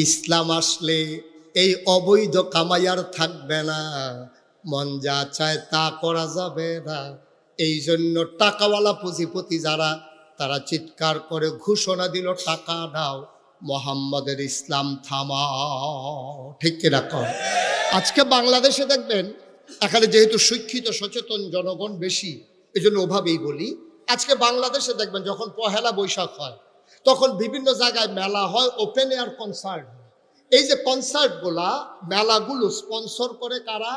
S1: ইসলাম আসলে এই অবৈধ কামাই আর থাকবে না, মন যা চায় তা করা যাবে না। এই জন্য টাকাওয়ালা পুঁজিপতি যারা তারা চিৎকার করে ঘোষণা দিল, টাকা দাও, মোহাম্মদের ইসলাম থামাও। ঠিক কিনা কর? আজকে বাংলাদেশে দেখবেন, এখানে যেহেতু শিক্ষিত সচেতন জনগণ বেশি, এই জন্য ওভাবেই বলি, আজকে বাংলাদেশে দেখবেন যখন পহেলা বৈশাখ হয় তখন বিভিন্ন জায়গায় মেলা হয়, ওপেন এয়ার কনসার্ট। এই যে কনসার্টগুলা, মেলাগুলো স্পন্সর করে কারা?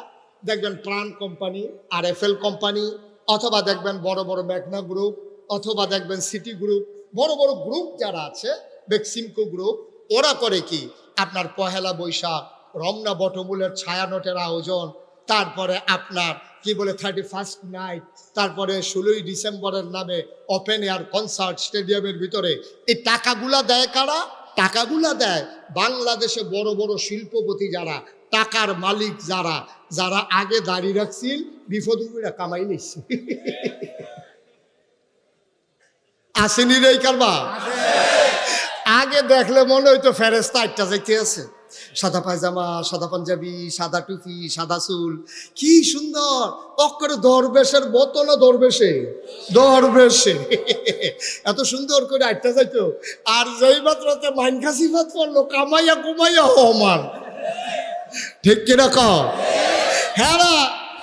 S1: দেখবেন প্রাণ কোম্পানি, RFL কোম্পানি, অথবা দেখবেন বড় বড় মেঘনা গ্রুপ, অথবা দেখবেন সিটি গ্রুপ। বড় বড় গ্রুপ যারা আছে, বেক্সিমকো গ্রুপ, ওরা করে কি আপনার পহেলা বৈশাখ, রমনা বটমূলের ছায়ানটের আয়োজন, তারপরে আপনার কি বলে 31st নাইট, তারপরে 16ই ডিসেম্বরের নামে ওপেন এয়ার কনসার্ট স্টেডিয়ামের ভিতরে। এই টাকাগুলা দেয় কারা? টাকাগুলা দেয় বাংলাদেশে বড় বড় শিল্পপতি যারা, টাকার মালিক যারা, যারা আগে দাঁড়িয়ে রাখছিল বিপদুরা কামাই নিচ্ছে। আসেনি রে কারবা? আগে দেখলে মনে হইতো ফেরেস্তা একটা যাইতে আছে, সাদা পায়জামা, সাদা পাঞ্জাবি, সাদা টুপি, সাদা চুল, কি সুন্দর। অক্ষরে দরবেশের বোতল, দরবেশে দরবেশে এত সুন্দর করে আটটা যাইতো। আর যেই মাত্রতে মাইন খাসি ভাত পড়লো, কামাইয়া কুমাইয়া হমান। ঠিক কিনা কর? হেরা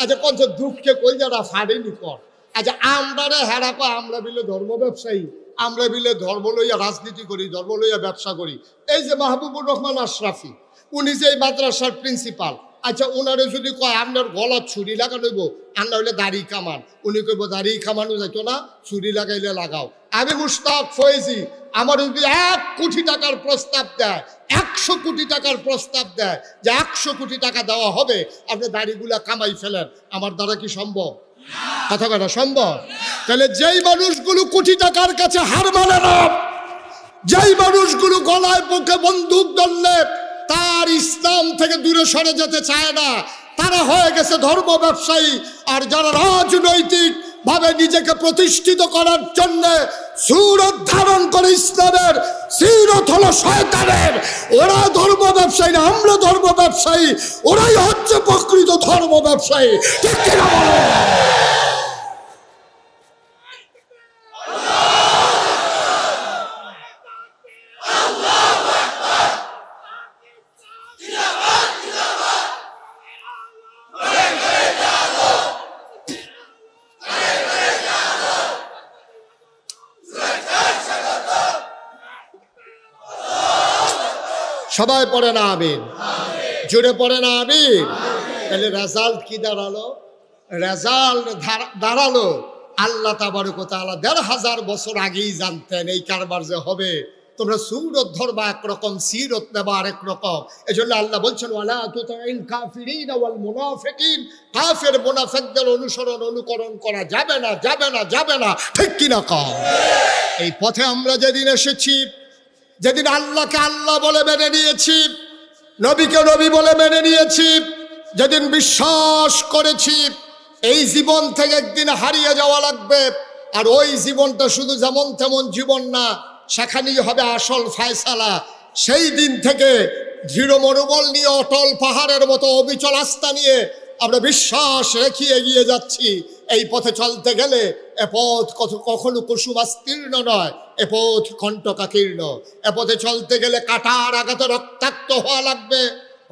S1: আচ্ছা কত দুঃখকে কই যারা ফাড়েনি কর। আচ্ছা আমরা রে হেরা কয় আমরা বিলে ধর্ম ব্যবসায়ী, আমরা বিলে ধর্ম লইয়া রাজনীতি করি, ধর্ম লইয়া ব্যবসা করি। এই যে মাহবুবুর রহমান আশরাফি, উনি যে এই মাদ্রাসার প্রিন্সিপাল, আচ্ছা ওনারে যদি কয় আপনার গলা ছুরি লাগাইব, আন্না হইলে দাড়ি কামান, উনি কইব দাড়ি কামানো যাইতো না, ছুরি লাগাইলে লাগাও। আমি মুশতাক ফয়েজি, আমার যদি 1 কোটি টাকার প্রস্তাব দেয়, 100 কোটি টাকার প্রস্তাব দেয় যে 100 কোটি টাকা দেওয়া হবে, আপনি দাড়িগুলা কামাই ফেলেন, আমার দ্বারা কি সম্ভব? কথা কথা সম্ভব? তাহলে যেই মানুষগুলো কোটি টাকার কাছে হার মানে না, যেই মানুষগুলো গলায় বুকে বন্দুক ধরলে তার ইসলাম থেকে দূরে সরে যেতে চায় না, তারা হয়ে গেছে ধর্ম ব্যবসায়ী। আর যারা রাজনৈতিক ভাবে নিজেকে প্রতিষ্ঠিত করার জন্য সুরত ধারণ করে ইসলামের, সিরত হলো শয়তানের, ওরা ধর্ম ব্যবসায়ী না, আমরা ধর্ম ব্যবসায়ী, ওরাই হচ্ছে প্রকৃত ধর্ম ব্যবসায়ী। ঠিক কিনা বলো? সবাই পড়ে না আমিন, জোরে পড়ে না আমিন। তাহলে রেজাল্ট কি দাঁড়ালো? রেজাল্ট দাঁড়ালো আল্লাহ তাবারক ওয়া তাআলা 1500 বছর আগেই জানতেন এই কারবার যে হবে, তোমরা সুরত ধরবা একরকম, সিরত নেবা আরেক রকম। এই জন্য আল্লাহ বলছেন ওয়ালা তুতিল কাফিরিন ওয়াল মুনাফিকিন, কাফের মুনাফিকদের অনুকরণ করা যাবে না, যাবে না, যাবে না। ঠিক কিনা কও? এই পথে আমরা যেদিন এসেছি, যেদিন আল্লাহকে আল্লাহ বলে মেনে নিয়েছি, নবীকে নবী বলে মেনে নিয়েছি, যেদিন বিশ্বাস করেছি এই জীবন থেকে একদিন হারিয়ে যাওয়া লাগবে, আর ওই জীবনটা শুধু যেমন তেমন জীবন না, সেখানেই হবে আসল ফায়সালা। সেই দিন থেকে দৃঢ় মনোবল নিয়ে, অটল পাহাড়ের মতো অবিচল আস্থা নিয়ে আমরা বিশ্বাস রেখে এগিয়ে যাচ্ছি। এই পথে চলতে গেলে এ পথ কখনো কুসুমাস্তীর্ণ নয়, এ পথ কণ্টকাকীর্ণ। এ পথে চলতে গেলে কাঁটার আঘাতে রক্তাক্ত হওয়া লাগবে,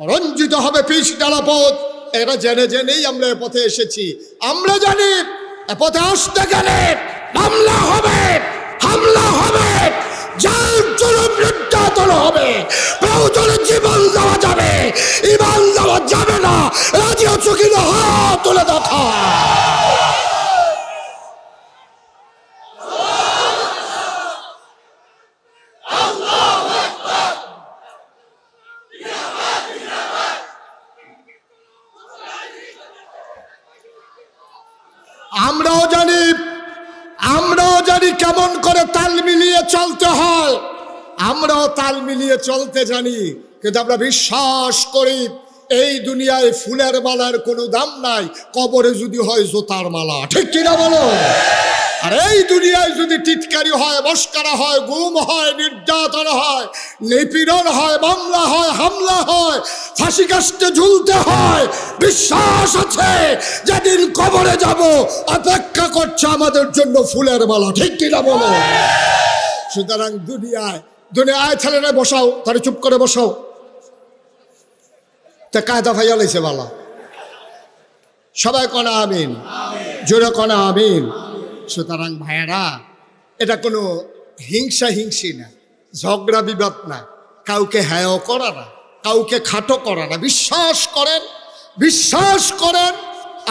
S1: রঞ্জিত হবে পিচ ডালা পথ। এটা জেনে জেনেই আমরা এ পথে এসেছি। আমরা জানি এ পথে আসতে গেলে মামলা হবে, হামলা হবে, জাল জুলুম নির্যাতন হবে, প্রয়োজনে জীবন দেওয়া যাবে, ঈমান দেওয়া যাবে না। রাজি আছো কিনা? হাত তুলে দেখা। আমরাও জানি কেমন করে তাল মিলিয়ে চলতে হয়, আমরাও তাল মিলিয়ে চলতে জানি। কিন্তু আমরা বিশ্বাস করি এই দুনিয়ায় ফুলের মালার কোনো দাম নাই, কবরে যদি হয় জোতার মালা। ঠিক কিনা বলো? আর এই দুনিয়ায় যদি টিটকারি হয়, মস্কারা হয়, গুম হয়, নির্যাতন হয়, নিপীড়ন হয়, মামলা হয়, হামলা হয়, ফাঁসি কাস্টে ঝুলতে হয়, বিশ্বাস আছে যেদিন কবরে যাব অপেক্ষা করছে আমাদের জন্য ফুলের মালা। ঠিক কিনা বলো? সুতরাং দুনিয়ায় ছেলেরা বসাও, তারা চুপ করে বসাও। তা কায়দা ভাইয়া লাইছে মালা, সবাই কনা আমিন, জোরে কনা আমিন। সুতরাং ভাইয়ারা, এটা কোনো হিংসি না, ঝগড়া বিবাদ না, কাউকে হেয় করা না, কাউকে খাটো করা না। বিশ্বাস করেন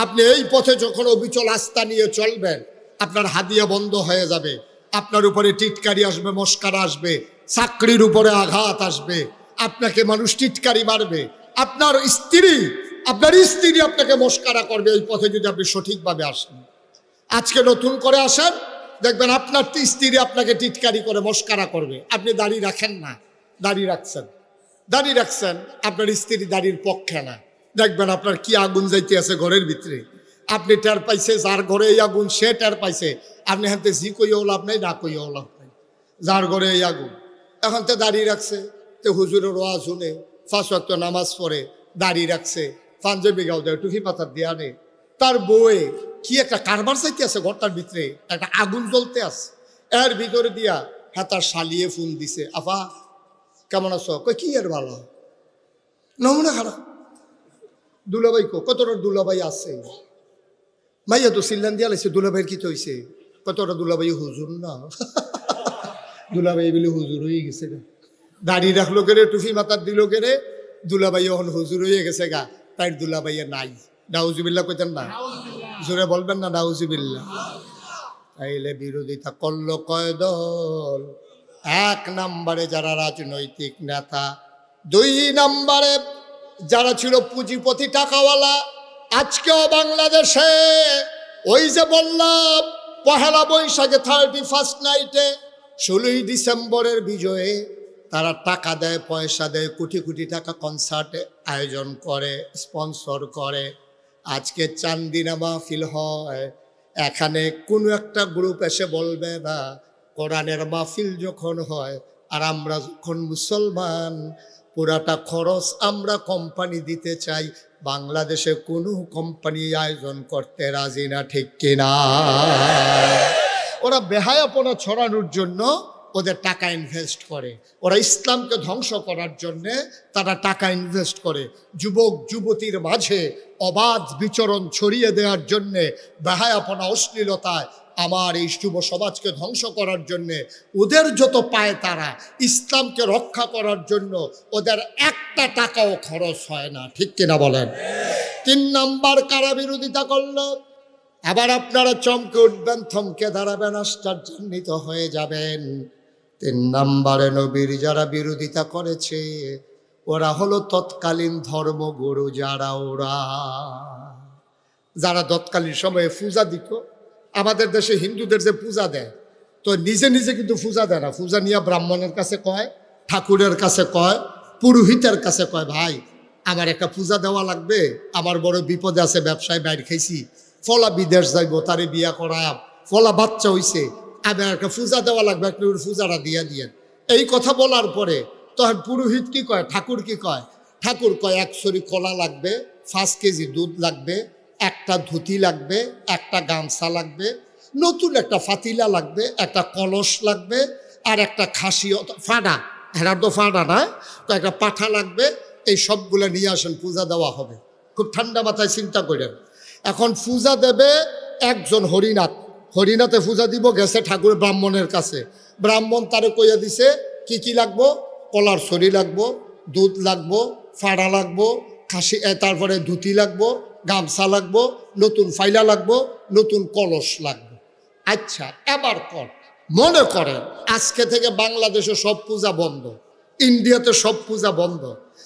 S1: আপনি এই পথে যখন অবিচল আস্থা নিয়ে চলবেন, আপনার হাদিয়া বন্ধ হয়ে যাবে, আপনার উপরে টিটকারি আসবে, মস্কারা আসবে, চাকরির উপরে আঘাত আসবে, আপনাকে মানুষ টিটকারি মারবে, আপনার স্ত্রী আপনাকে মস্কারা করবে। এই পথে যদি আপনি সঠিকভাবে আসেন, আজকে নতুন করে আসেন, দেখবেন আপনার স্ত্রী আপনাকে টিটকারি করে, মস্কারা করবে। আপনি দাড়ি রাখেন না, দাড়ি রাখছেন, আপনার স্ত্রী দাড়ির পক্ষে না, দেখবেন আপনার কি আগুন যাইতে আছে ঘরের ভিতরে। আপনি টের পাইছে, যার ঘরে এই আগুন সে টের পাইছে। আপনি হাতে জি কইও লাভ নাই, না কইও লাভ নাই, যার ঘরে এই আগুন। এখন তো দাড়ি রাখছে, তো হুজুরের ওয়াজ শুনে, 5 ওয়াক্ত নামাজ পড়ে, দাড়ি রাখছে, পাঞ্জাবি গাও দেয়, টুপি পাতার দিয়া নেই, তার বউয়ে কি একটা কারবার চাইতে আছে ঘরটার ভিতরে, একটা আগুন জ্বলতে আছে, এর ভিতরে দিয়া হ্যাঁ তার শালিয়ে ফোন দিছে, আফা কেমন আছো? কই কি এর ভালো, নমুনা খারাপ। দুলাভাই কতটা দুলাভাই আছে, মাইয়া তো সিল্লান দিয়া লাগছে, দুলাভাইয়ের কি তো হয়েছে? কতটা দুলাভাই হুজুর না, দুলাভাই বলে হুজুর হয়ে গেছে গা, দাড়ি রাখলো কেড়ে, টুপি মাথার দিল কেড়ে, দুলাভাই এখন হুজুর হয়ে গেছে গা, তাই দুলাভাইয়া নাই। নাউজুবিল্লাহ কইতেন না, জোরে বলবেন না নাউজুবিল্লাহ। তাইলে বিরোধিতা করলো কয় দল? 1 নম্বরে যারা রাজনৈতিক নেতা, 2 নম্বরে যারা ছিল পুঁজিপতি টাকাওয়ালা। আজকেও বাংলাদেশে ওই যে বললাম পহেলা বৈশাখে 31st নাইটে 16ই ডিসেম্বরের বিজয়ে তারা টাকা দেয়, পয়সা দেয়, কোটি কোটি টাকা কনসার্টে আয়োজন করে, স্পন্সর করে। আজকে চান্দিনা মাহফিল হয়, এখানে কোনো একটা গ্রুপ এসে বলবে না কোরআনের মাহফিল যখন হয় আর আমরা যখন মুসলমান, পুরাটা খরচ আমরা কোম্পানি দিতে চাই, বাংলাদেশে কোনো কোম্পানি আয়োজন করতে রাজি না। ঠিক কিনা? ওরা বেহায়াপনা ছড়ানোর জন্য ওদের টাকা ইনভেস্ট করে, ওরা ইসলামকে ধ্বংস করার জন্যে তারা টাকা ইনভেস্ট করে, যুবক যুবতীর মাঝে অবাধ বিচরণ ছড়িয়ে দেওয়ার জন্যে, বেহায়াপনা অশ্লীলতায় আমার এই যুব সমাজকে ধ্বংস করার জন্যে ওদের যত পায় তারা, ইসলামকে রক্ষা করার জন্য ওদের একটা টাকাও খরচ হয় না। ঠিক কিনা বলেন? 3 নম্বর কারা বিরোধিতা করলো? আবার আপনারা চমকে উঠবেন, থমকে দাঁড়াবেন, আশ্চর্যান্বিত হয়ে যাবেন। তিন নম্বরে নবীর যারা বিরোধিতা করেছে ওরা হলো তৎকালীন ধর্মগুরু, যারা তৎকালীন সময়ে পূজা দিত। আমাদের দেশে হিন্দুদের যে পূজা দেয়, তো নিজে নিজে কিন্তু পূজা দেয় না, পূজা নিয়ে ব্রাহ্মণের কাছে কয়, ঠাকুরের কাছে কয়, পুরোহিতের কাছে কয়, ভাই আমার একটা পূজা দেওয়া লাগবে, আমার বড় বিপদে আছে, ব্যবসায় বাইর খাইছি, ফলা বিদেশ যাইব, তারে বিয়া করাম, ফলা বাচ্চা হইছে, আমার একটা পূজা দেওয়া লাগবে, একটু পূজাটা দিয়া দিয়েন। এই কথা বলার পরে তখন পুরোহিত কি কয়, ঠাকুর কি কয়, ঠাকুর কয় 1 ছড়ি কলা লাগবে, 5 কেজি দুধ লাগবে, একটা ধুতি লাগবে, একটা গামছা লাগবে, নতুন একটা ফাতিলা লাগবে, একটা কলস লাগবে, আর একটা খাসি ফাড়া, হেরার তো ফাড়া না, তো একটা পাঠা লাগবে। এই সবগুলো নিয়ে আসেন, পূজা দেওয়া হবে। খুব ঠান্ডা মাথায় চিন্তা করেন। এখন পূজা দেবে একজন হরিনাথ, হরিনাথে পূজা দিব, গেছে ঠাকুর ব্রাহ্মণের কাছে, ব্রাহ্মণ তারে কইয়া দিছে কি কি লাগবো, কলার ছড়ি লাগবো, দুধ লাগবো, ফাড়া লাগবো, খাসি, তারপরে ধুতি লাগবো, গামছা লাগবো, নতুন ফাইলা লাগবো, নতুন কলস লাগবে। আচ্ছা এবার কর, মনে করেন আজকে থেকে বাংলাদেশে সব পূজা বন্ধ, ইন্ডিয়াতে সব পূজা বন্ধ,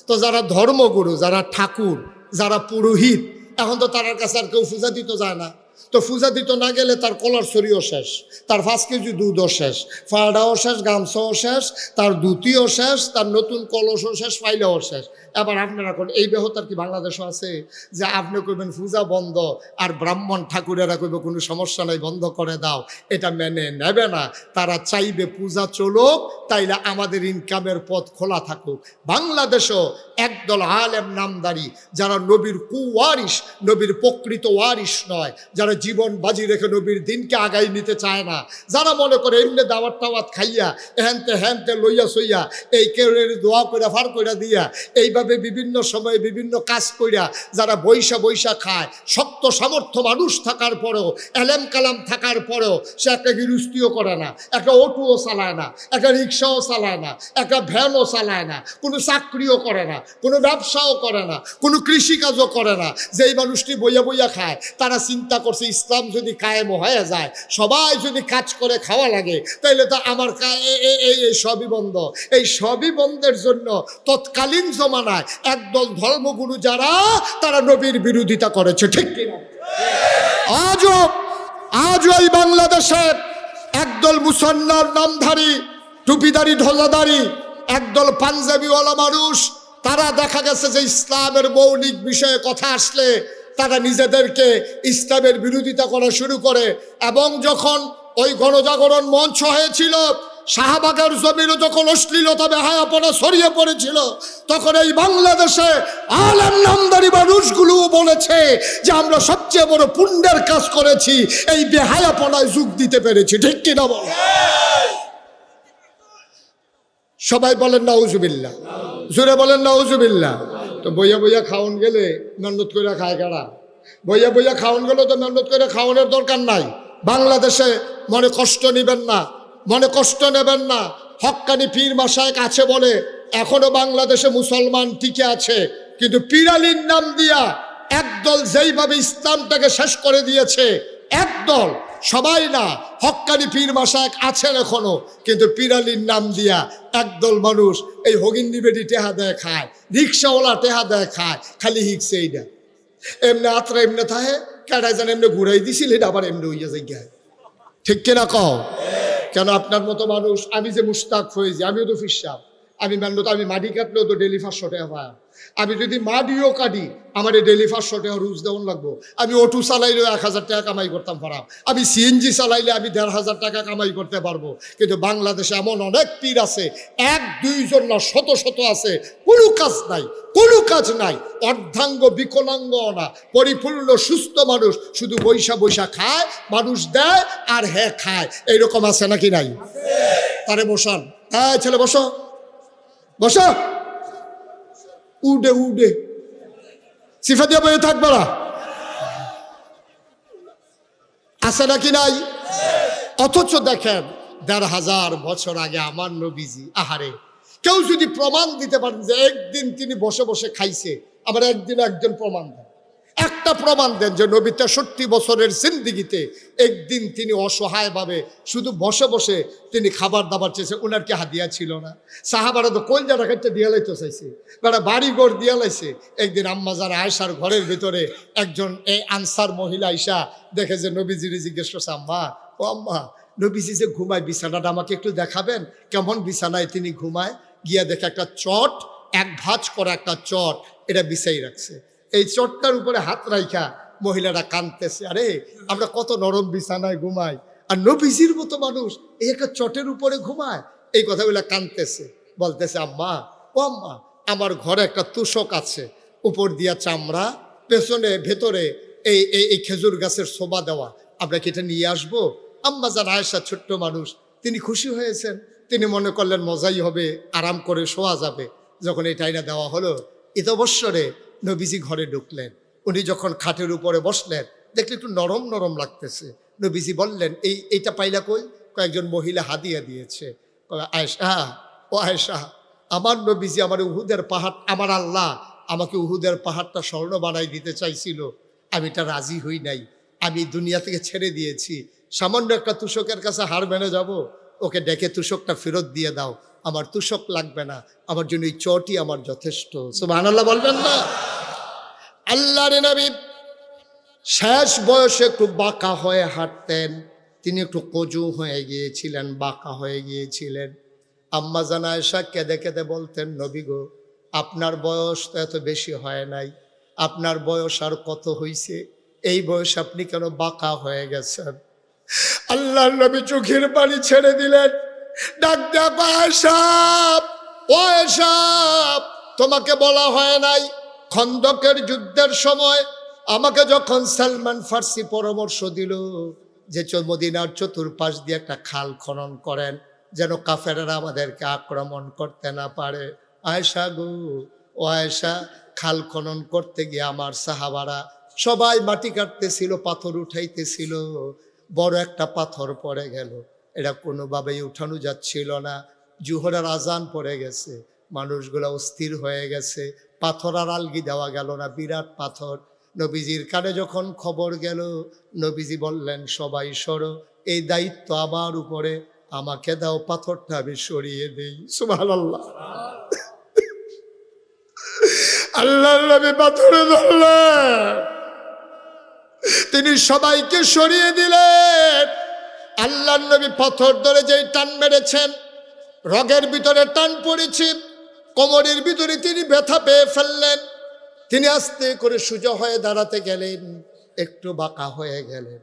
S1: তো যারা ধর্মগুরু, যারা ঠাকুর, যারা পুরোহিত, এখন তো তার কাছে আর কেউ পূজা দিতে যায় না। তো পূজা দিতে না গেলে তার কলার ছড়িও শেষ, তার 5 কেজি দুধও শেষ, ফাড়াও শেষ, গামছাও শেষ, তার ধুতিও শেষ, তার নতুন কলসও শেষ, ফাইলাও শেষ। এবার আপনারা কোন এই বেহতার কি বাংলাদেশও আছে যে আপনি কইবেন পূজা বন্ধ আর ব্রাহ্মণ ঠাকুরেরা কইবে কোনো সমস্যা নাই, বন্ধ করে দাও? এটা মেনে নেবে না। তারা চাইবে পূজা চলুক, তাইলে আমাদের ইনকামের পথ খোলা থাকুক। বাংলাদেশও একদল আলেম নামদারি, যারা নবীর কুওয়ারিস, নবীর প্রকৃত ওয়ারিস নয়, যারা জীবন বাজি রেখে নবীর দিনকে আগাই নিতে চায় না, যারা মনে করে এমনি দাওয়াত টাওয়াত খাইয়া এহেনতে হ্যানতে লইয়া সইয়া এই কেউ দোয়া কইরা ফার কইরা দিয়া এইভাবে বিভিন্ন সময়ে বিভিন্ন কাজ কইরা যারা বৈশা বৈশা খায়, শক্ত সামর্থ্য মানুষ থাকার পরেও, এলেম কালাম থাকার পরেও সে একটা গৃহস্থিও করে না, একটা অটোও চালায় না, একটা রিক্সাও চালায় না, একটা ভ্যানও চালায় না, কোনো চাকরিও করে না, কোনো ব্যবসাও করে না, কোনো কৃষিকাজও করে না। যেই মানুষটি বইয়া বইয়া খায়, তারা চিন্তা করছে ইসলাম যদি কায়েম হয়ে যায়, সবাই যদি কাজ করে খাওয়া লাগে, তাইলে তো আমার এই সবই বন্ধ। এই সবই বন্ধের জন্য তৎকালীন জমানায় একদল ধর্মগুরু যারা, তারা নবীর বিরোধিতা করেছে, ঠিক কিনা? আজও এই বাংলাদেশে একদল মুসলমান নামধারী, টুপিদারি, ধ্বজাধারী, একদল পাঞ্জাবিওয়ালা মানুষ, তারা দেখা গেছে যে ইসলামের মৌলিক বিষয়ে কথা আসলে তারা নিজেদেরকে ইসলামের বিরোধিতা করা শুরু করে। এবং যখন ওই গণজাগরণ মঞ্চ হয়েছিল, শাহবাগের জমিনে যখন অশ্লীলতা বেহায়াপনা ছড়িয়ে পড়েছিল, তখন এই বাংলাদেশে আলেম নামদারি মানুষগুলো বলেছে যে আমরা সবচেয়ে বড় পুণ্যের কাজ করেছি, এই বেহায়াপনায় যোগ দিতে পেরেছি, ঠিক কিনা বল? সবাই বলেন নাউজুবিল্লাহ, জোরে বলেন নাউজুবিল্লাহ। তো বইয়া বইয়া খাওয়ান গেলে মেহনত করে খায় কারা? বইয়া বইয়া খাওয়ান গেলে তো মেহনত করে খাওয়ানোর দরকার নাই। বাংলাদেশে মনে কষ্ট নেবেন না, মনে কষ্ট নেবেন না। হক্কানি পীর মাশায়েখ আছে বলে এখনো বাংলাদেশে মুসলমান টিকে আছে, কিন্তু পীরালির নাম দিয়া একদল যেইভাবে ইসলামটাকে শেষ করে দিয়েছে, একদল, সবাই না, হক্কানি পীর মাশায়েখ আছেন এখনো, কিন্তু পীরালির নাম দিয়া একদল মানুষ এই হগিন্নি বেডি টেহা দেয় খায়, রিক্সাওয়ালা টেহা দেয় খায়, খালি হিকছে এইটা এমনি আত্রা এমনি থাহে, কেডায় যেন এমনি ঘুরাই দিছিল, এটা আবার এমনি হইয়া যায়, ঠিক কিনা কও? কেন আপনার মতো মানুষ, আমি যে মুশতাক হয়েছি, আমিও তো ফিরসাব, আমি মানলো তো, আমি মাটি কাটলেও তো ডেলি 500 টাকা পাই। আমি যদি মাটিও কাটি, আমার ডেলি 500 টাকা রুজ দেওয়ান লাগবো। আমি অটো চালাইলেও 1000 টাকা কামাই করতাম পারাম, আমি সিএনজি চালাইলে আমি 1500 টাকা কামাই করতে পারবো। কিন্তু বাংলাদেশে এমন অনেক পীর আছে, 1-2 জন না, শত শত আছে, কোনো কাজ নাই, কোনো কাজ নাই, অর্ধাঙ্গ বিকলাঙ্গ না, পরিপূর্ণ সুস্থ মানুষ, শুধু বৈশা বৈশা খায়, মানুষ দেয় আর হ্যাঁ খায়, এইরকম আছে নাকি নাই? তারে বসান, হ্যাঁ ছেলে বসো, বসো, উডে উডে সিফা দিয়ে বয়ে থাকবে না, আছে নাকি নাই? অথচ দেখেন 1500 বছর আগে আমার নবীজি, আহারে, কেউ যদি প্রমাণ দিতে পারেন যে একদিন তিনি বসে বসে খাইছে, আমার একদিন একজন প্রমাণ দেন, একটা একটা প্রমাণ দেন যে নবী 63 বছরের জিন্দিগিতে একদিন তিনি অসহায়ভাবে শুধু বসে বসে তিনি খাবার দাবার চেয়েছে। ওনার কি হাদিয়া ছিল না? সাহাবারা তো কলজা রাখাইতে দিয়া লাইতে চাইছে, বেটা বাড়ি ঘর দিয়া লাইছে। একদিন আম্মাজান আয়েশার ঘরের ভিতরে একজন এই আনসার মহিলা আইসা দেখে যে নবীজির জিজ্ঞেস করছে, আম্মা ও আম্মা, নবীজি যে ঘুমায় বিছানাটা আমাকে একটু দেখাবেন, কেমন বিছানায় তিনি ঘুমায়? গিয়া দেখে একটা চট, এক ভাঁজ করা একটা চট এটা বিছাই রাখছে। এই চটটার উপরে হাত রাইখা মহিলারা কাঁদতেছে, আরে আমরা কত নরম বিছানায় ঘুমাই, আর নবীজির মতো মানুষ এই একটা চটের উপরে ঘুমায়। এই কথাগুলা কাঁদতেছে, বলতেছে, আম্মা ও আম্মা, আমার ঘরে একটা তুষক আছে, উপর দিয়া চামড়া, পেছনে ভেতরে এই এই খেজুর গাছের শোভা দেওয়া, আমরা কি এটা নিয়ে আসবো? আম্মা জান আয়েশা ছোট্ট মানুষ, তিনি খুশি হয়েছেন। তিনি মনে করলেন মজাই হবে, আরাম করে শোয়া যাবে। যখন এই টাইনা দেওয়া হলো, ঈদ অবসরে নবীজি ঘরে ঢুকলেন। উনি যখন খাটের উপরে বসলেন, দেখলে একটু নরম নরম লাগতেছে। নবীজি বললেন, এইটা পাইলা কই? কয়েকজন মহিলা হাদিয়া দিয়েছে। আয়েশা, ও আয়েশা, আমার নবীজি আমার উহুদের পাহাড়, আমার আল্লাহ আমাকে উহুদের পাহাড়টা স্বর্ণ বানাই দিতে চাইছিল, আমি এটা রাজি হই নাই, আমি দুনিয়া থেকে ছেড়ে দিয়েছি। সামান্য একটা তুষকের কাছে হার মেনে যাব? ওকে ডেকে তুষকটা ফেরত দিয়ে দাও, আমার তুষক লাগবে না, আমার জন্য এই চটি আমার যথেষ্ট। সুবহানাল্লাহ বলবেন না? আল্লাহর নবী শেষ বয়সে একটু বাঁকা হয়ে হাঁটতেন, তিনি একটু কজু হয়ে গিয়েছিলেন, বাঁকা হয়ে গিয়েছিলেন। আম্মা জান আয়েশা কেঁদে কেঁদে বলতেন, নবী গো, আপনার বয়স তো এত বেশি হয় নাই, আপনার বয়স আর কত হইছে, এই বয়স আপনি কেন বাঁকা হয়ে গেছেন? আল্লাহর নবী চোখের পানি ছেড়ে দিলেন, ডাক ডাক, আয়েশা, ও আয়েশা, তোমাকে বলা হয় নাই খন্দকের যুদ্ধের সময় আমাকে যখন সালমান ফার্সি পরামর্শ দিল যে মদিনার চতুর্পাশ দিয়ে একটা খাল খনন করেন যেন কাফেররা আমাদেরকে আক্রমণ করতে না পারে। আয়েশা গো, ও আয়েশা, খাল খনন করতে গিয়ে আমার সাহাবারা সবাই মাটি কাটতেছিল, পাথর উঠাইতেছিল, বড় একটা পাথর পড়ে গেল, এটা কোনোভাবেই উঠানো যাচ্ছিল না। জুহরের আজান পড়ে গেছে, মানুষগুলা অস্থির হয়ে গেছে, পাথর আর আলগি দেওয়া গেল না, বিরাট পাথর। নবীজির কানে যখন খবর গেল, নবীজি বললেন, সবাই সরো, এই দায়িত্ব আমার উপরে, আমাকে দাও, পাথরটা আমি সরিয়ে দেই। সুবহানাল্লাহ। আল্লাহর নবী পাথরে ধরলেন, তিনি সবাইকে সরিয়ে দিলেন। আল্লাহর নবী পাথর ধরে যেই টান মেরেছেন, রগের ভিতরে টান পড়েছে, কোমরের ভিতরে তিনি ব্যথা পেয়ে ফেললেন। তিনি আস্তে করে সোজা হয়ে দাঁড়াতে গেলেন, একটু বাঁকা হয়ে গেলেন।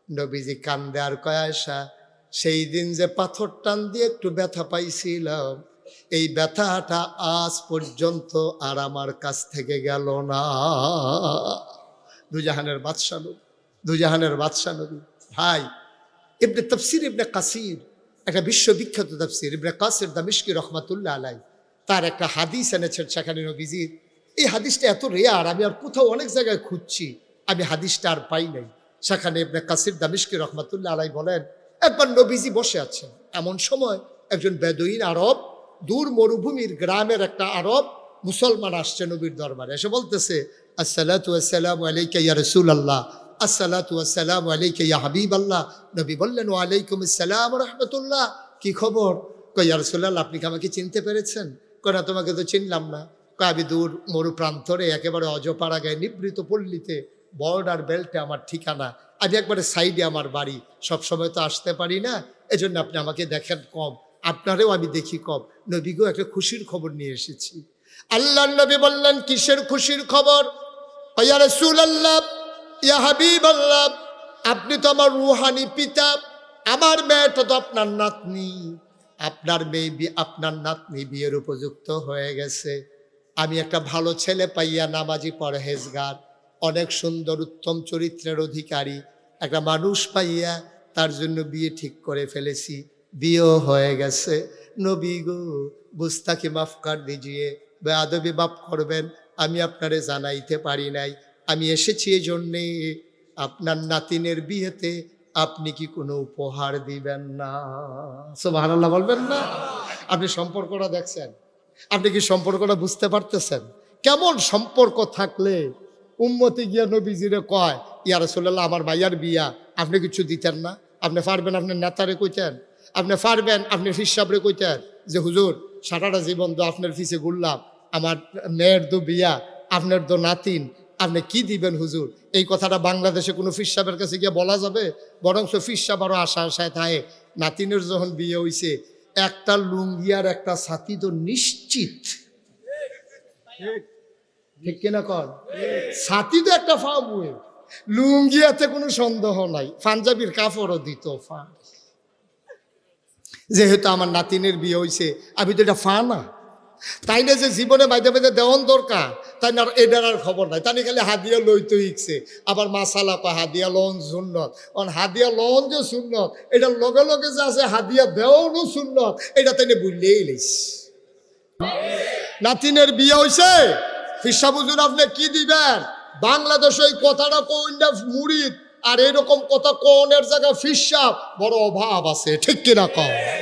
S1: নবীজি কান্দে আর কয়, আয়েশা, সেই দিন যে পাথর টান দিয়ে একটু ব্যথা পাইছিলাম, এই ব্যথাটা আজ পর্যন্ত আর আমার কাছ থেকে গেল না। দুজাহানের বাদশা নবী, দুজাহানের বাদশা নবী। ভাই, ইবনে তাফসির ইবনে কাসির, একটা বিশ্ববিখ্যাত তাফসির, ইবনে কাসির দামিশকি রহমাতুল্লাহ আলাই, তার একটা হাদিস এনেছেন সেখানে নবীজির। এই হাদিসটা এত রেয়ার, আমি আর কোথাও অনেক জায়গায় খুঁজছি, আমি হাদিসটা আর পাই নাই। সেখানে ইবনে কাসির দামিশকি রহমাতুল্লাহ আলাই বলেন, একবার নবীজি বসে আছেন, এমন সময় একজন বেদুইন আরব, দূর মরুভূমির গ্রামের একটা আরব মুসলমান আসছে নবীর দরবারে, এসে বলতেছে, আসসালাতু ওয়াসসালামু আলাইকা ইয়া রাসূলুল্লাহ, আসসালাতু ওয়াসসালামু আলাইকা ইয়া হাবিবাল্লাহ। নবী বললেন, ওয়া আলাইকুম আসসালাম ওয়া রাহমাতুল্লাহ, কি খবর? কই, ইয়া রাসূলুল্লাহ, আপনি কি আমাকে চিনতে পেরেছেন? কই, না, তোমাকে তো চিনলাম না। কই, আমি দূর মরু প্রান্তরে একেবারে অজপাড়া গায়ে নিবৃত পল্লীতে বর্ডার বেল্টে আমার ঠিকানা, আমি একবারে সাইডে আমার বাড়ি, সবসময় তো আসতে পারি না, এজন্য আপনি আমাকে দেখেন কম, আপনারেও আমি দেখি কম। নবী গো, একটা খুশির খবর নিয়ে এসেছি। আল্লাহর নবী বললেন, কিসের খুশির খবর? ইয়া রাসূলুল্লাহ, ইয়া হাবিবাল্লাহ, আপনি তো আমার রুহানি পিতা, আমার মেয়েটা তো আপনার নাতনি, আপনার মেয়ে, আপনার নাতনি বিয়ের উপযুক্ত হয়ে গেছে। আমি একটা ভালো ছেলে পাইয়া, নামাজি, পরহেজগার, অনেক সুন্দর উত্তম চরিত্রের অধিকারী একটা মানুষ পাইয়া তার জন্য বিয়ে ঠিক করে ফেলেছি, বিয়েও হয়ে গেছে। নবী গো, গুস্তাখি মাফ কর দিজিয়ে, বেয়াদবি মাফ করবেন, আমি আপনারে জানাইতে পারি নাই, আমি এসেছি এই জন্যে আপনার নাতিনের বিয়েতে আপনি কি কোনো উপহার দিবেন না? সুবহানাল্লাহ বলবেন না? আপনি সম্পর্কটা দেখছেন, আপনি কি সম্পর্কটা বুঝতে পারতেছেন? কেমন সম্পর্ক থাকলে উম্মতি গিয়া নবীজিরে কয়, ইয়া রাসূলুল্লাহ আমার ভাইয়ার বিয়া, আপনি কিছু দিতেন না? আপনি পারবেন আপনার নেতারে কইতেন? আপনি পারবেন আপনি ফির সাহেবরে কইতেন যে হুজুর সারাটা জীবন তো আপনার পিছে ঘুরলাম, আমার মেয়ের তো বিয়া, আপনার তো নাতিন, আপনি কি দিবেন হুজুর? এই কথাটা বাংলাদেশে কোনো ফির সাহেবের কাছে গিয়ে বলা যাবে? বরং ফির সাহেব আরও আশায় থাকে, নাতিনের যখন বিয়ে হইছে একটা লুঙ্গি আর একটা ছাতি তো নিশ্চিত, ঠিক কিনা কর? ছাতি তো একটা পাবই, লুঙ্গিয়াতে কোনো সন্দেহ নাই, পাঞ্জাবির কাপড়ও দিত ফা। যেহেতু আমার নাতিনের বিয়ে হয়েছে আমি তো এটা ফা না, তাই না যে জীবনে বাইদে বাইদে দেওয়ান দরকার, তাই না এটার আর খবর নাই, তাই খালি হাদিয়া লইতে ইচ্ছে। আবার মাসালা কয় হাদিয়া লন সুন্নত, অন হাদিয়া লন যে সুন্নত এটার লগে লগে যে আছে হাদিয়া দেওয়ানো সুন্নত, এটা তাই না বুঝলেই লিস। নাতিনের বিয়ে হয়েছে, ফিরসা বুঝুন আপনি কি দিবেন? বাংলাদেশে এই কথাটা কইনা মুরিদ আর এরকম কথা কোনের জায়গা ফিরসা বড় অভাব আছে, ঠিক কিনা কম?